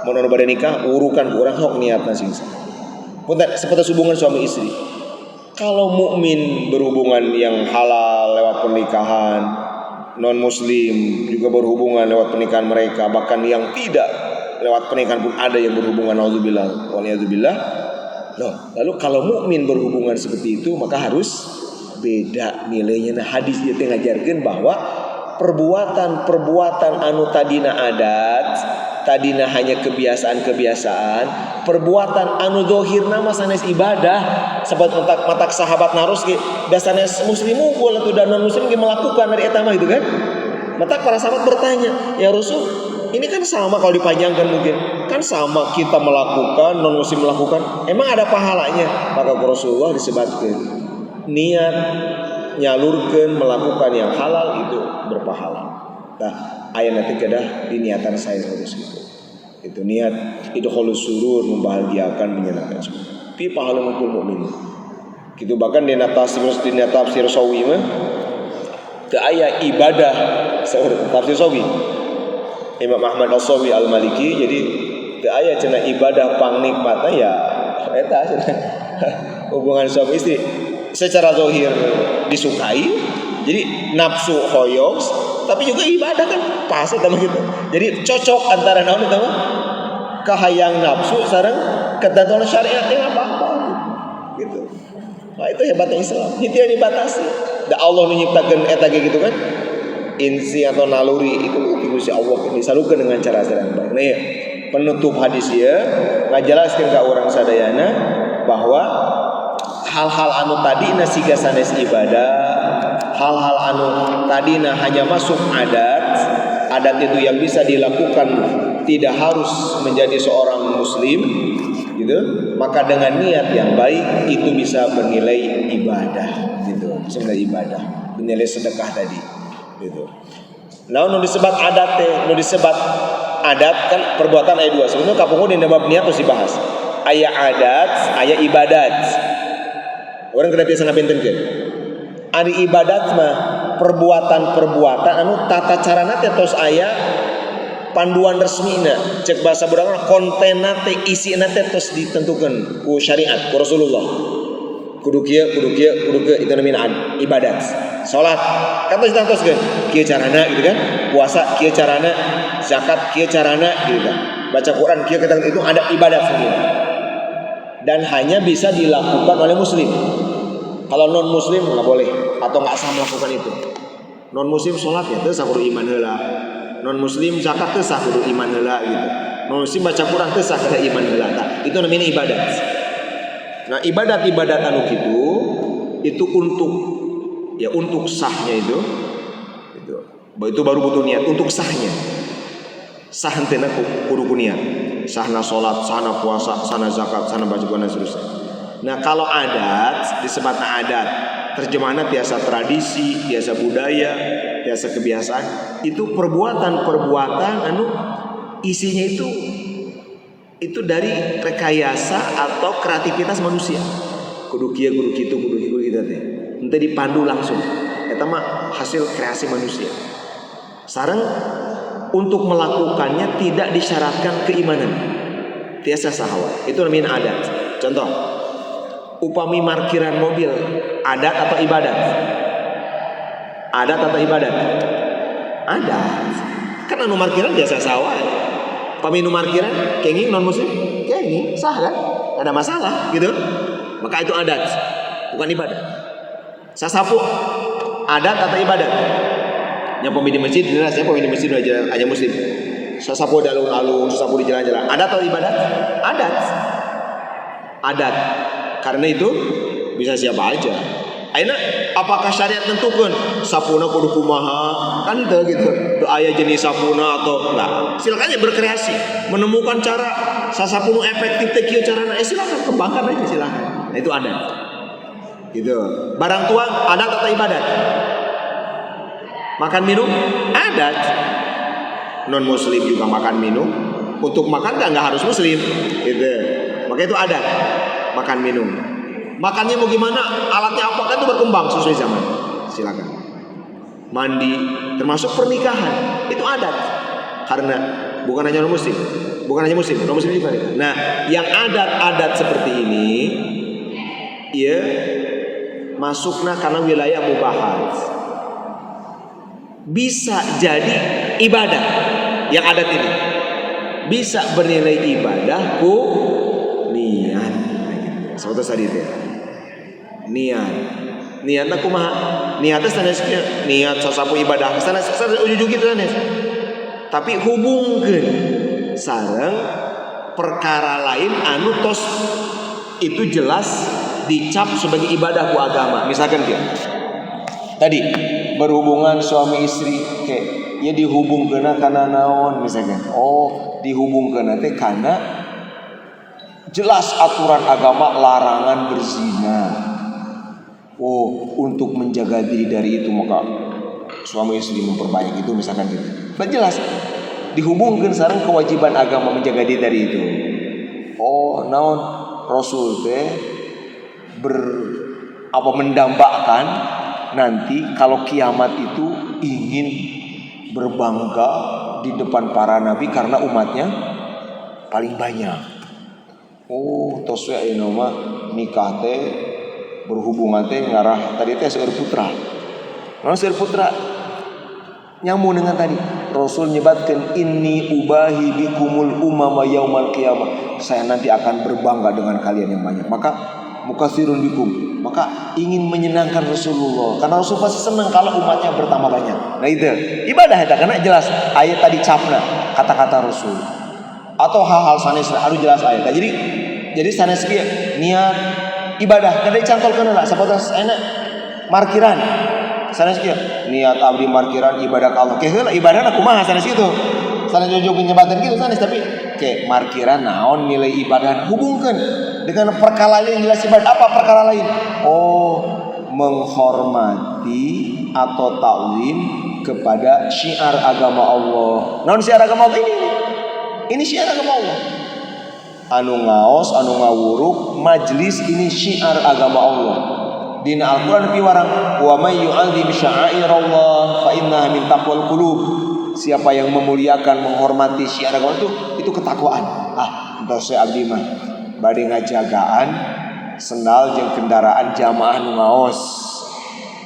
mau pada nikah urukan kurang hok niatna sing sah. Punten seperti hubungan suami istri. Kalau mukmin berhubungan yang halal lewat pernikahan, non muslim juga berhubungan lewat pernikahan mereka, bahkan yang tidak lewat pernikahan pun ada yang berhubungan, nauzubillah waliyadzubillah. Lalu kalau mukmin berhubungan seperti itu maka harus beda nilainya. Nah hadis dia ngajarkeun bahwa perbuatan anu tadina adat, tadina hanya kebiasaan, perbuatan anu zahirna mah sanes ibadah. Sahabat matak sahabat narus ge dasanes muslim unggul atuh dan non muslim ge melakukan dari eta mah gitu kan. Matak para sahabat bertanya, "Ya Rasul, ini kan sama kalau dipanjangkan mungkin. Kan sama kita melakukan, non muslim melakukan. Emang ada pahalanya?" Maka Rasulullah disebutkan niat nyalurkeun melakukan yang halal itu berpahala. Nah, aya nanti kedah di niatan saya harus gitu. Itu niat idkhulus surur, membahagiakan, menyenangkan semua. Pi pahala mukul mukmin. Gitu bahkan di tafsir Sawi mah teu aya ibadah tafsir Sawi. Imam Ahmad As-Sawi Al-Maliki jadi teu aya cenah ibadah pangnikmatna ya eta cenah hubungan suami istri secara zahir disukai. Jadi nafsu hoyong tapi juga ibadah kan pas eta mah gitu. Jadi cocok antara naon eta mah kahayang nafsu sareng ketentuan syariat yang apa-apa gitu. Nah itu hebatnya Islam. Itu yang dibatasi. Da Allah nu nyiptakeun eta ge gitu kan. Insi atau naluri itu Gusti Allah disalurkeun dengan cara yang baik. Nah ya, penutup hadis ya ngajelaskeun ka urang sadayana bahwa hal-hal anu tadina siga sanes ibadah, hal-hal anu tadina hanya masuk adat itu yang bisa dilakukan tidak harus menjadi seorang muslim gitu, maka dengan niat yang baik itu bisa bernilai ibadah gitu, sebenarnya ibadah, bernilai sedekah tadi gitu. Nah, nu disebat adat teh, nu disebat adat kan perbuatan aya dua. Sebenarnya kapungu di bab niat terus dibahas. Aya adat, aya ibadat. Orang kada biasa ngapintenkeun. Ari ibadat mah perbuatan-perbuatan anu tata carana teh tos aya panduan resmina, cek bahasa Budaya kontenna teh isina teh tos ditentukeun ku syariat ku Rasulullah. kudu kieu itu namanya ibadat. Salat kan teh ditantoskeun kieu carana gitu kan. Puasa kieu carana, zakat kieu carana gitu kan. Baca Quran kieu itu ada ibadat sendiri. Dan hanya bisa dilakukan oleh muslim. Kalau non muslim nggak boleh atau nggak sah melakukan itu. Non muslim sholat ya teu kudu iman heula. Non muslim zakat teu kudu iman heula gitu. Non muslim baca Quran teu kudu iman heula. Itu namanya ibadat. Nah, ibadat-ibadat anu kitu itu untuk sahnya itu baru butuh niat untuk sahnya. Sah henteu kudu niat. Sahna sholat, sahna puasa, sahna zakat, sahna baca Quran dan seterusnya. Nah, kalau adat disebutna adat, terjemahannya biasa tradisi, biasa budaya, biasa kebiasaan, itu perbuatan anu isinya itu dari rekayasa atau kreativitas manusia. Kudu kieu, kudu kitu, kudu teh. Henteu dipandu langsung. Eta mah hasil kreasi manusia. Sareng untuk melakukannya tidak disyaratkan keimanan. Tiasa sahwa. Itu namanya adat. Contoh, upami parkiran mobil, adat atau ibadat? Adat atau ibadat? Adat. Kan anu parkiran biasa sawah. Upami nu parkiran kenging non muslim, kenging sah kan? Ada masalah gitu. Maka itu adat, bukan ibadat. Sasapu adat atau ibadat? Yang pemimpin masjid jelas ya, pemimpin masjid aja muslim. Sasapu di alun-alun, sasapu di jalan-jalan. Adat atau ibadat? Adat. Karena itu bisa siapa aja. Ayeuna apakah syariat tentukeun sapuna kudu kumaha? Kan gitu. Teu aya jenis sapuna atau enggak. Silakan aja berkreasi, menemukan cara sasapu nu efektif teh kieu carana. Silakan kembangkan aja silakan. Nah, itu adat. Gitu. Barang tua adat atau ibadat? Makan minum adat. Non muslim juga makan minum. Untuk makan enggak harus muslim. Gitu. Maka itu adat. Makan minum. Makannya mau gimana? Alatnya apa? Kan itu berkembang sesuai zaman. Silakan. Mandi, termasuk pernikahan, itu adat. Karena bukan hanya non muslim, non muslim juga. Nah, yang adat-adat seperti ini, ya masukna karena wilayah mubahat. Bisa jadi ibadah yang adat ini. Bisa bernilai ibadah ku niat. Seperti tadi itu. Niatna kumaha? Niatnya sanes niat sasapu ibadah sanes ujug kitu sanes. Tapi hubungkeun sareng perkara lain anu tos itu jelas dicap sebagai ibadah ku agama. Misalkan kieu. Tadi berhubungan suami istri kayak ya dihubungkeun kana naon misalkan. Oh, dihubungkeun teh kana jelas aturan agama larangan berzina. Oh, untuk menjaga diri dari itu maka suami istri memperbanyak itu misalkan gitu. Jelas dihubungkan sareng kewajiban agama menjaga diri dari itu. Oh, naon Rasul teh mendambakan nanti kalau kiamat itu ingin berbangga di depan para nabi karena umatnya paling banyak. Oh, tos we ayeuna mah nikah teh berhubungan teh ngarah tadi teh seueur putra. Naon seueur putra? Nyambung dengan tadi. Rasul nyebatkeun inni ubahi bikumul umama yaumal qiyamah. Saya nanti akan berbangga dengan kalian yang banyak. Maka mukasirun bikum. Maka ingin menyenangkan Rasulullah. Karena Rasul pasti senang kalau umatnya bertambah banyak. Nah itu ibadah eta karena jelas ayat tadi capna kata-kata Rasul. Atau hal-hal sanes anu jelas ayat. Jadi sanes kieu niat ibadah kada dicantolkeun heula sapotos enak markiran. Sanes kieu niat abdi markiran ibadah ka Allah. Ke heula ibadahna kumaha sanes kitu. Sanes jujug nyebatkeun kitu sanes tapi ke markiran naon nilai ibadah hubungkeun dengan perkara lain jelas ibadah. Apa perkara lain? Oh, menghormati atau ta'zim kepada syiar agama Allah. Naon syiar agama Allah ini? Ini syiar agama Allah. Anu ngaos, anu ngawuruk, majlis ini syiar agama Allah. Dina Al-Qur'an piwarang, wa may yu'adzim sya'airallah fa innaha min taqwal qulub. Siapa yang memuliakan, menghormati syiar agama itu ketakwaan. Entos abdi mah bade ngajagaan sendal jeung kendaraan jamaah nu ngaos.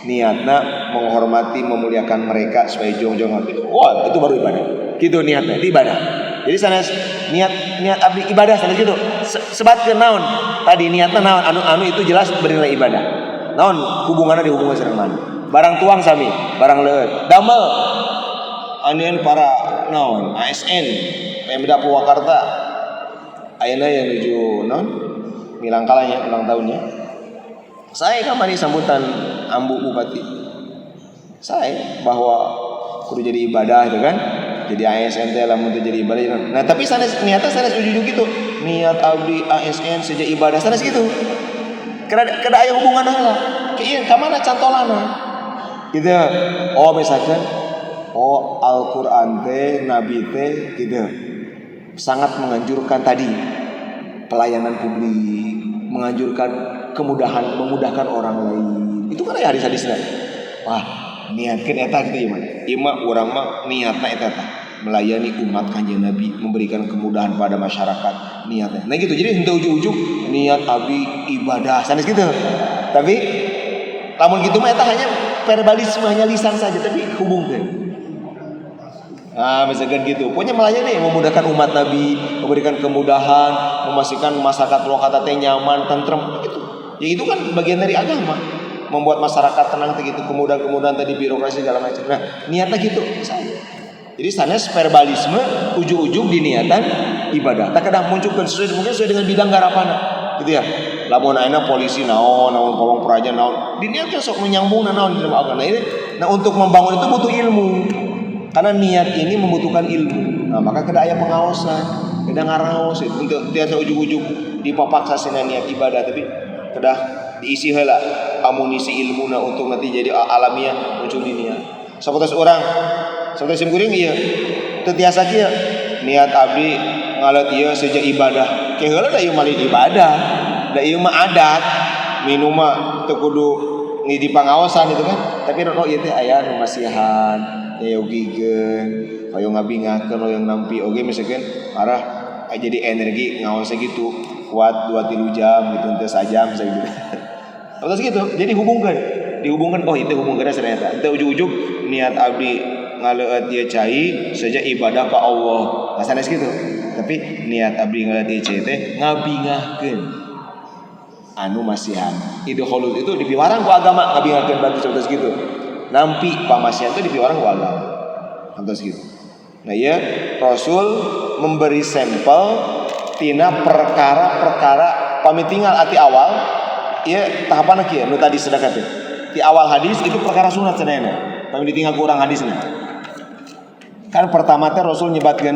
Niatna menghormati memuliakan mereka supaya jongjong hati. Wah, itu baru ibadah. Gitu niatnya, itu ibadah. Jadi sanes niat abdi ibadah sanes gitu. Sebatkeun naon? Tadi niatna naon? Anu itu jelas bernilai ibadah. Naon hubunganna dihubungkeun sareng mana? Barang tuang sami, barang leueut. Damel aneun para naon? ASN, Pemda Purwakarta. Ayeuna yang nuju naon? Milangkalanya ulang tahunnya. Saya kamari sambutan ambu bupati. Saya bahwa kudu jadi ibadah itu kan. Jadi ASN teh lamun teu jadi ibadah. Nah, tapi sanes niatna sanes ujug gitu. Niat abdi ASN saja ibadah sanes gitu. Kada aya hubungan heula. Ieu ka mana cantolana? Gitu. Oh, misalkan Al-Qur'an teh nabi teh gitu. Sangat menganjurkan tadi pelayanan publik, menganjurkan memudahkan orang lain. Itu kan ya hadis-hadisnya. Wah, niatkeun eta gitu ya mah. Ieu mah urang mah niatna eta tah melayani umat Kanjeng Nabi, memberikan kemudahan pada masyarakat niatnya. Nah gitu. Jadi henteu ujug-ujug niat abdi ibadah sanes gitu. Tapi lamun kitu mah eta hanya verbalisme, hanya lisan saja tapi hubungkeun. Nah, misalkan gitu. Pokoknya melayani, memudahkan umat Nabi, memberikan kemudahan, memastikan masyarakat Purwakarta teh nyaman, tentrem gitu. Ya itu kan bagian dari agama. Membuat masyarakat tenang gitu, kemudahan-kemudahan tadi birokrasi segala macam. Nah, niatnya gitu saya. Jadi sanes verbalisme ujug-ujug di niatan ibadah. Tak kadang munculkan mungkin sesuai dengan bidang garapana. Gitu ya. Lamun ayeuna polisi naon pawang praja naon. Diniatkeun sok menyambung naon di dalam agama. Nah, untuk membangun itu butuh ilmu. Karena niat ini membutuhkan ilmu. Nah, maka kada aya pengaosan, kada ngaraos itu untuk tiasa ujug-ujug dipapaksa sina niat ibadah tapi kada diisi heula amunisi ilmuna untuk nanti jadi alamiah muncul di niat. Sapotos urang, sapotos simkuring ieu teu tiasa kieu niat abdi ngaleut ieu seja ibadah. Ke heula da ieu mah ibadah, da ieu mah adat, minum mah teu kudu di pangaosan itu kan. Tapi ieu teh aya nu masihan. Ya yogikeun, hoyong ngabingakeun, hoyong nampi oge misalkan arah jadi energi ngaosnya gitu kuat 2-3 jam gitu teu sajam misalkan gitu. Terus gitu. Jadi dihubungkan oh itu hubungkeun ternyata. Teu ujug-ujug niat abdi ngaleueut ieu cai saja ibadah ka Allah. Nah sanes gitu. Tapi niat abdi ngaleueut ieu cai teh ngabingahkeun anu masihan. Idhulul itu dipiwarang ku agama ngabingahkeun bagi saudara gitu. Nampi pamasian itu dipiwarang ku agama. Antos gitu. Nah ya Rasul memberi sampel tina perkara-perkara pamitinggal ati awal. Ieu tahapanna kieu nu tadi sedekah teh. Di awal hadis itu perkara sunat sadayana. Pami ditinggal ku urang hadisna. Kan pertama teh Rasul nyebatkeun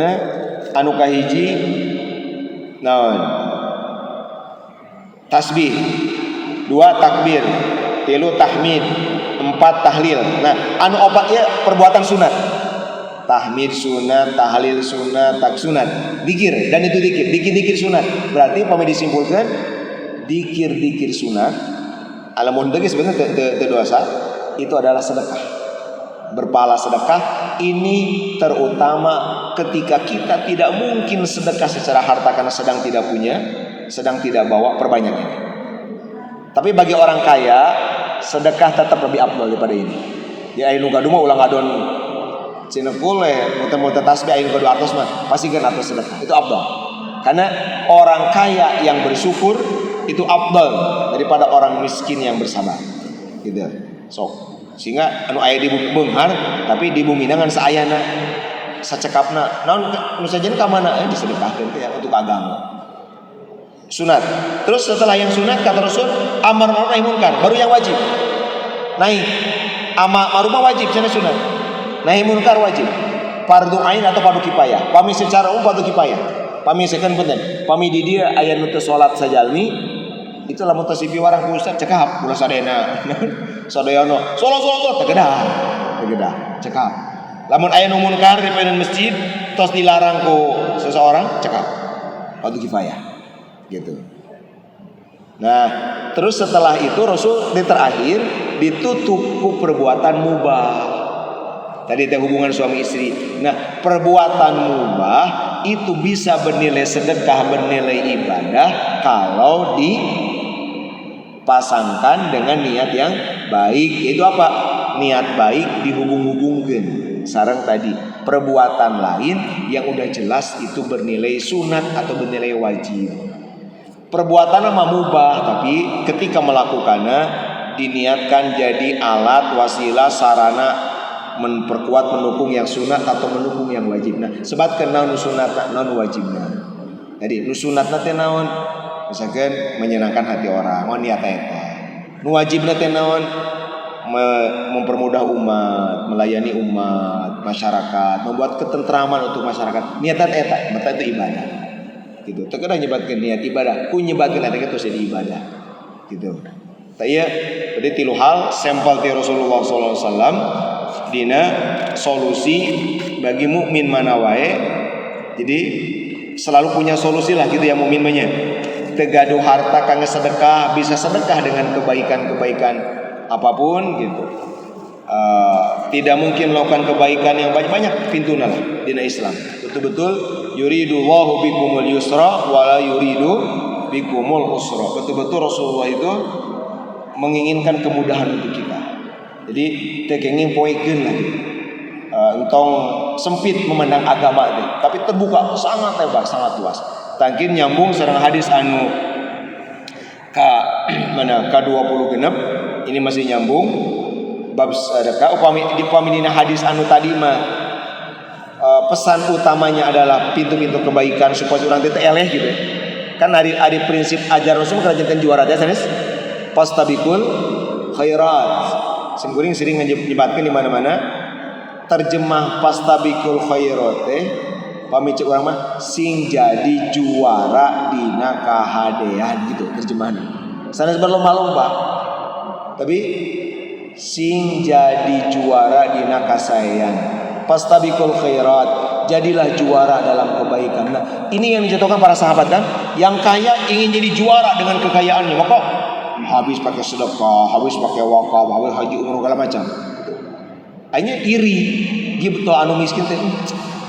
anu kahiji naon? Tasbih. 2 takbir. 3 tahmid. 4 tahlil. Nah, anu opat ya perbuatan sunat. Tahmid sunat, tahlil sunat, tak sunat. Dikir dan itu dikir sunat. Berarti pami disimpulkan dikir sunat. Alamun teu sebenarnya teu dosa, itu adalah sedekah. Berpahala sedekah ini terutama ketika kita tidak mungkin sedekah secara harta karena sedang tidak punya, sedang tidak bawa, perbanyak ini. Tapi bagi orang kaya sedekah tetap lebih afdal daripada ini. Ya anu gaduh mah ulang adon cenah kuleh muter-muter tasbih anu gaduh atos mah pasti kan atos sedekah. Itu afdal. Karena orang kaya yang bersyukur itu afdal daripada orang miskin yang bersabar. Gitu. Sok. Sehingga anu aya di beunghar tapi di bumi nangan saayana sacekapna. Naon nu sajen ka mana disedekahkeun teh untuk agama. Sunat. Terus setelah yang sunat kata Rasul amar ma'ruf nahi munkar baru yang wajib. Naik amar ma'ruf wajib cenah sunat. Nahi munkar wajib. Fardu ain atau fardu kifayah. Pami secara umum fardu kifayah. Pami sekeun punten. Pami di dieu aya nu teu salat sajalmi itu lamun teu sipi warang ku ustaz cekap ulah sadayana. Sadayana salat tegedah cekap. Lamun aya nu munkar di peueun masjid tos dilarang ku seseorang cekap. Fardu kifayah. Gitu. Nah, terus setelah itu Rasul di terakhir ditutup ku perbuatan mubah. Tadi teh hubungan suami istri. Nah, perbuatan mubah itu bisa bernilai sedekah, bernilai ibadah kalau pasangkan dengan niat yang baik. Yaitu apa? Niat baik dihubung-hubungkan sareng tadi perbuatan lain yang udah jelas itu bernilai sunat atau bernilai wajib. Perbuatan mah mubah, tapi ketika melakukannya diniatkan jadi alat, wasilah, sarana memperkuat, mendukung yang sunat atau mendukung yang wajib. Nah, sebatkeun naon sunat naon wajibna. Jadi nu sunatna teh naon? Misalkan menyenangkan hati orang, niat eta. Nu wajibna teh naon? Mempermudah umat, melayani umat, masyarakat, membuat ketentraman untuk masyarakat. Niatan eta, mata itu ibadah. Gitu. Teu kada nyebatkeun niat ibadah, ku nyebatkeun eta itu jadi ibadah. Gitu. Taya berarti tilu hal sampel ti Rasulullah sallallahu alaihi wasallam dina solusi bagi mukmin mana wae. Jadi selalu punya solusi lah gitu ya mukmin mah. Tegaduh harta kangge sedekah, bisa sedekah dengan kebaikan-kebaikan apapun gitu. Tidak mungkin melakukan kebaikan yang banyak-banyak pintuna lah dina Islam. Betul-betul yuridullahu bikumul yusra wala yuridu bikumul usra. Betul-betul Rasulullah itu menginginkan kemudahan untuk kita. Jadi teu kenging poekeun lagi. Entong sempit memandang agama itu, tapi terbuka sangat lebar, sangat luas. Tangkin nyambung sareng hadis anu ka 20 genep ini masih nyambung bab sedekah upami dina hadis anu tadi mah pesan utamanya adalah pintu-pintu kebaikan supaya urang teh eleh gitu ya. Kan hari prinsip ajar Rasul kana janten juara teh sanes pastabikul khairat. Singkuring sering nyebatkeun di mana-mana terjemah pastabikul khairat teh pami cek urang mah sing jadi juara dina kahadean gitu terjemahannya. Sanes berlomba-lomba. Tapi sing jadi juara dina kasaean. Pastabikul khairat, jadilah juara dalam kebaikan. Nah, ini yang dijatuhkan para sahabat kan, yang kaya ingin jadi juara dengan kekayaannya, maka habis pakai sedekah, habis pakai wakaf, habis haji umroh segala macam. Akhirnya iri, gitu anu miskin teh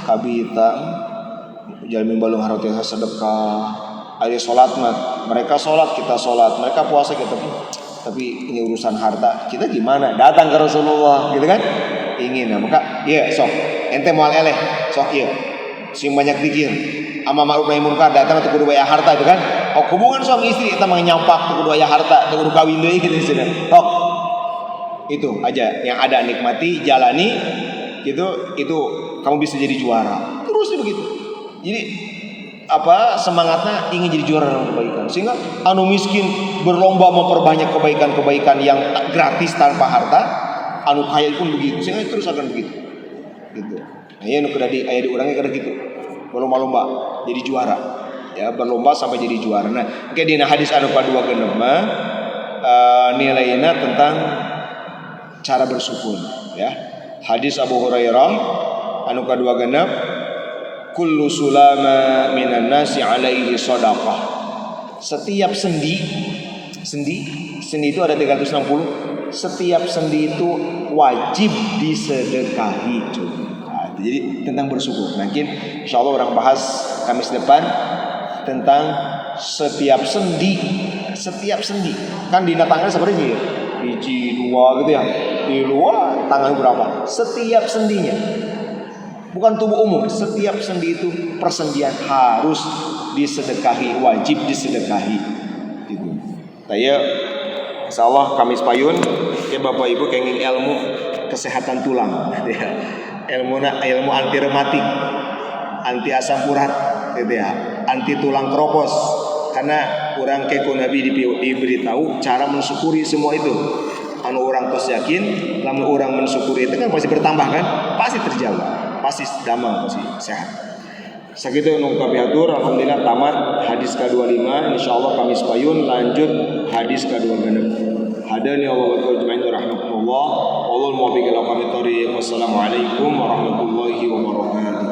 kabita jalmi balung hareuteun sedekah. Aya salat mah, mereka salat kita salat, mereka puasa kita. Tapi ini urusan harta, kita gimana? Datang ke Rasulullah, gitu kan? Ingin, nah, maka iya sok ente moal eleh, sok iya. Sing banyak dikir, ama ma'ruf nahi munkar datang teu kudu aya harta itu kan? Oh, hubungan suami istri eta mah nyampak teu kudu aya harta, teu kudu kawin deui gitu cenah. Sok. Itu aja yang ada nikmati, jalani gitu, itu kamu bisa jadi juara. Terus begitu. Jadi semangatnya ingin jadi juara dalam kebaikan, sehingga anu miskin berlomba memperbanyak kebaikan-kebaikan yang gratis tanpa harta, anu kaya pun begitu, sehingga terus akan begitu gitu. Nah ya nu di aya di urangnya kada gitu, berlomba-lomba jadi juara ya, berlomba sampai jadi juara. Nah kayak dina hadis anu kadua genep mah nilainya tentang cara bersyukur ya. Hadis Abu Hurairah anu kadua genep, kullu sulama minan nasi alaihi shadaqah. Setiap sendi itu ada 360. Setiap sendi itu wajib disedekahi. Nah, jadi tentang bersyukur. Mungkin insyaallah orang bahas Kamis depan tentang setiap sendi. Kan di tangan seperti ini. Biji, dua gitu ya. Di luar tangan berapa? Setiap sendinya. Bukan tubuh umum, setiap sendi itu persendian harus disedekahi, wajib disedekahi. Gitu. Saya, insyaallah Kamis payun, ya Bapak Ibu kenging ilmu kesehatan tulang, ya. Ilmu anti rematik, anti asam urat, gitu ya, anti tulang keropos. Karena orang keko Nabi diberitahu cara mensyukuri semua itu. Anu orang tos yakin, lamun orang mensyukuri itu kan pasti bertambah kan, pasti terjawab. Pasti damang, pasti sehat. Sakitu nu kapiatur, alhamdulillah tamat hadis ke-25. Insyaallah Kamis payun lanjut hadis ke-26. Hadani Allah wa ta'ala rahmatullah. Wallahu muwaffiq ila aqwamit thoriq. Wassalamualaikum warahmatullahi wabarakatuh.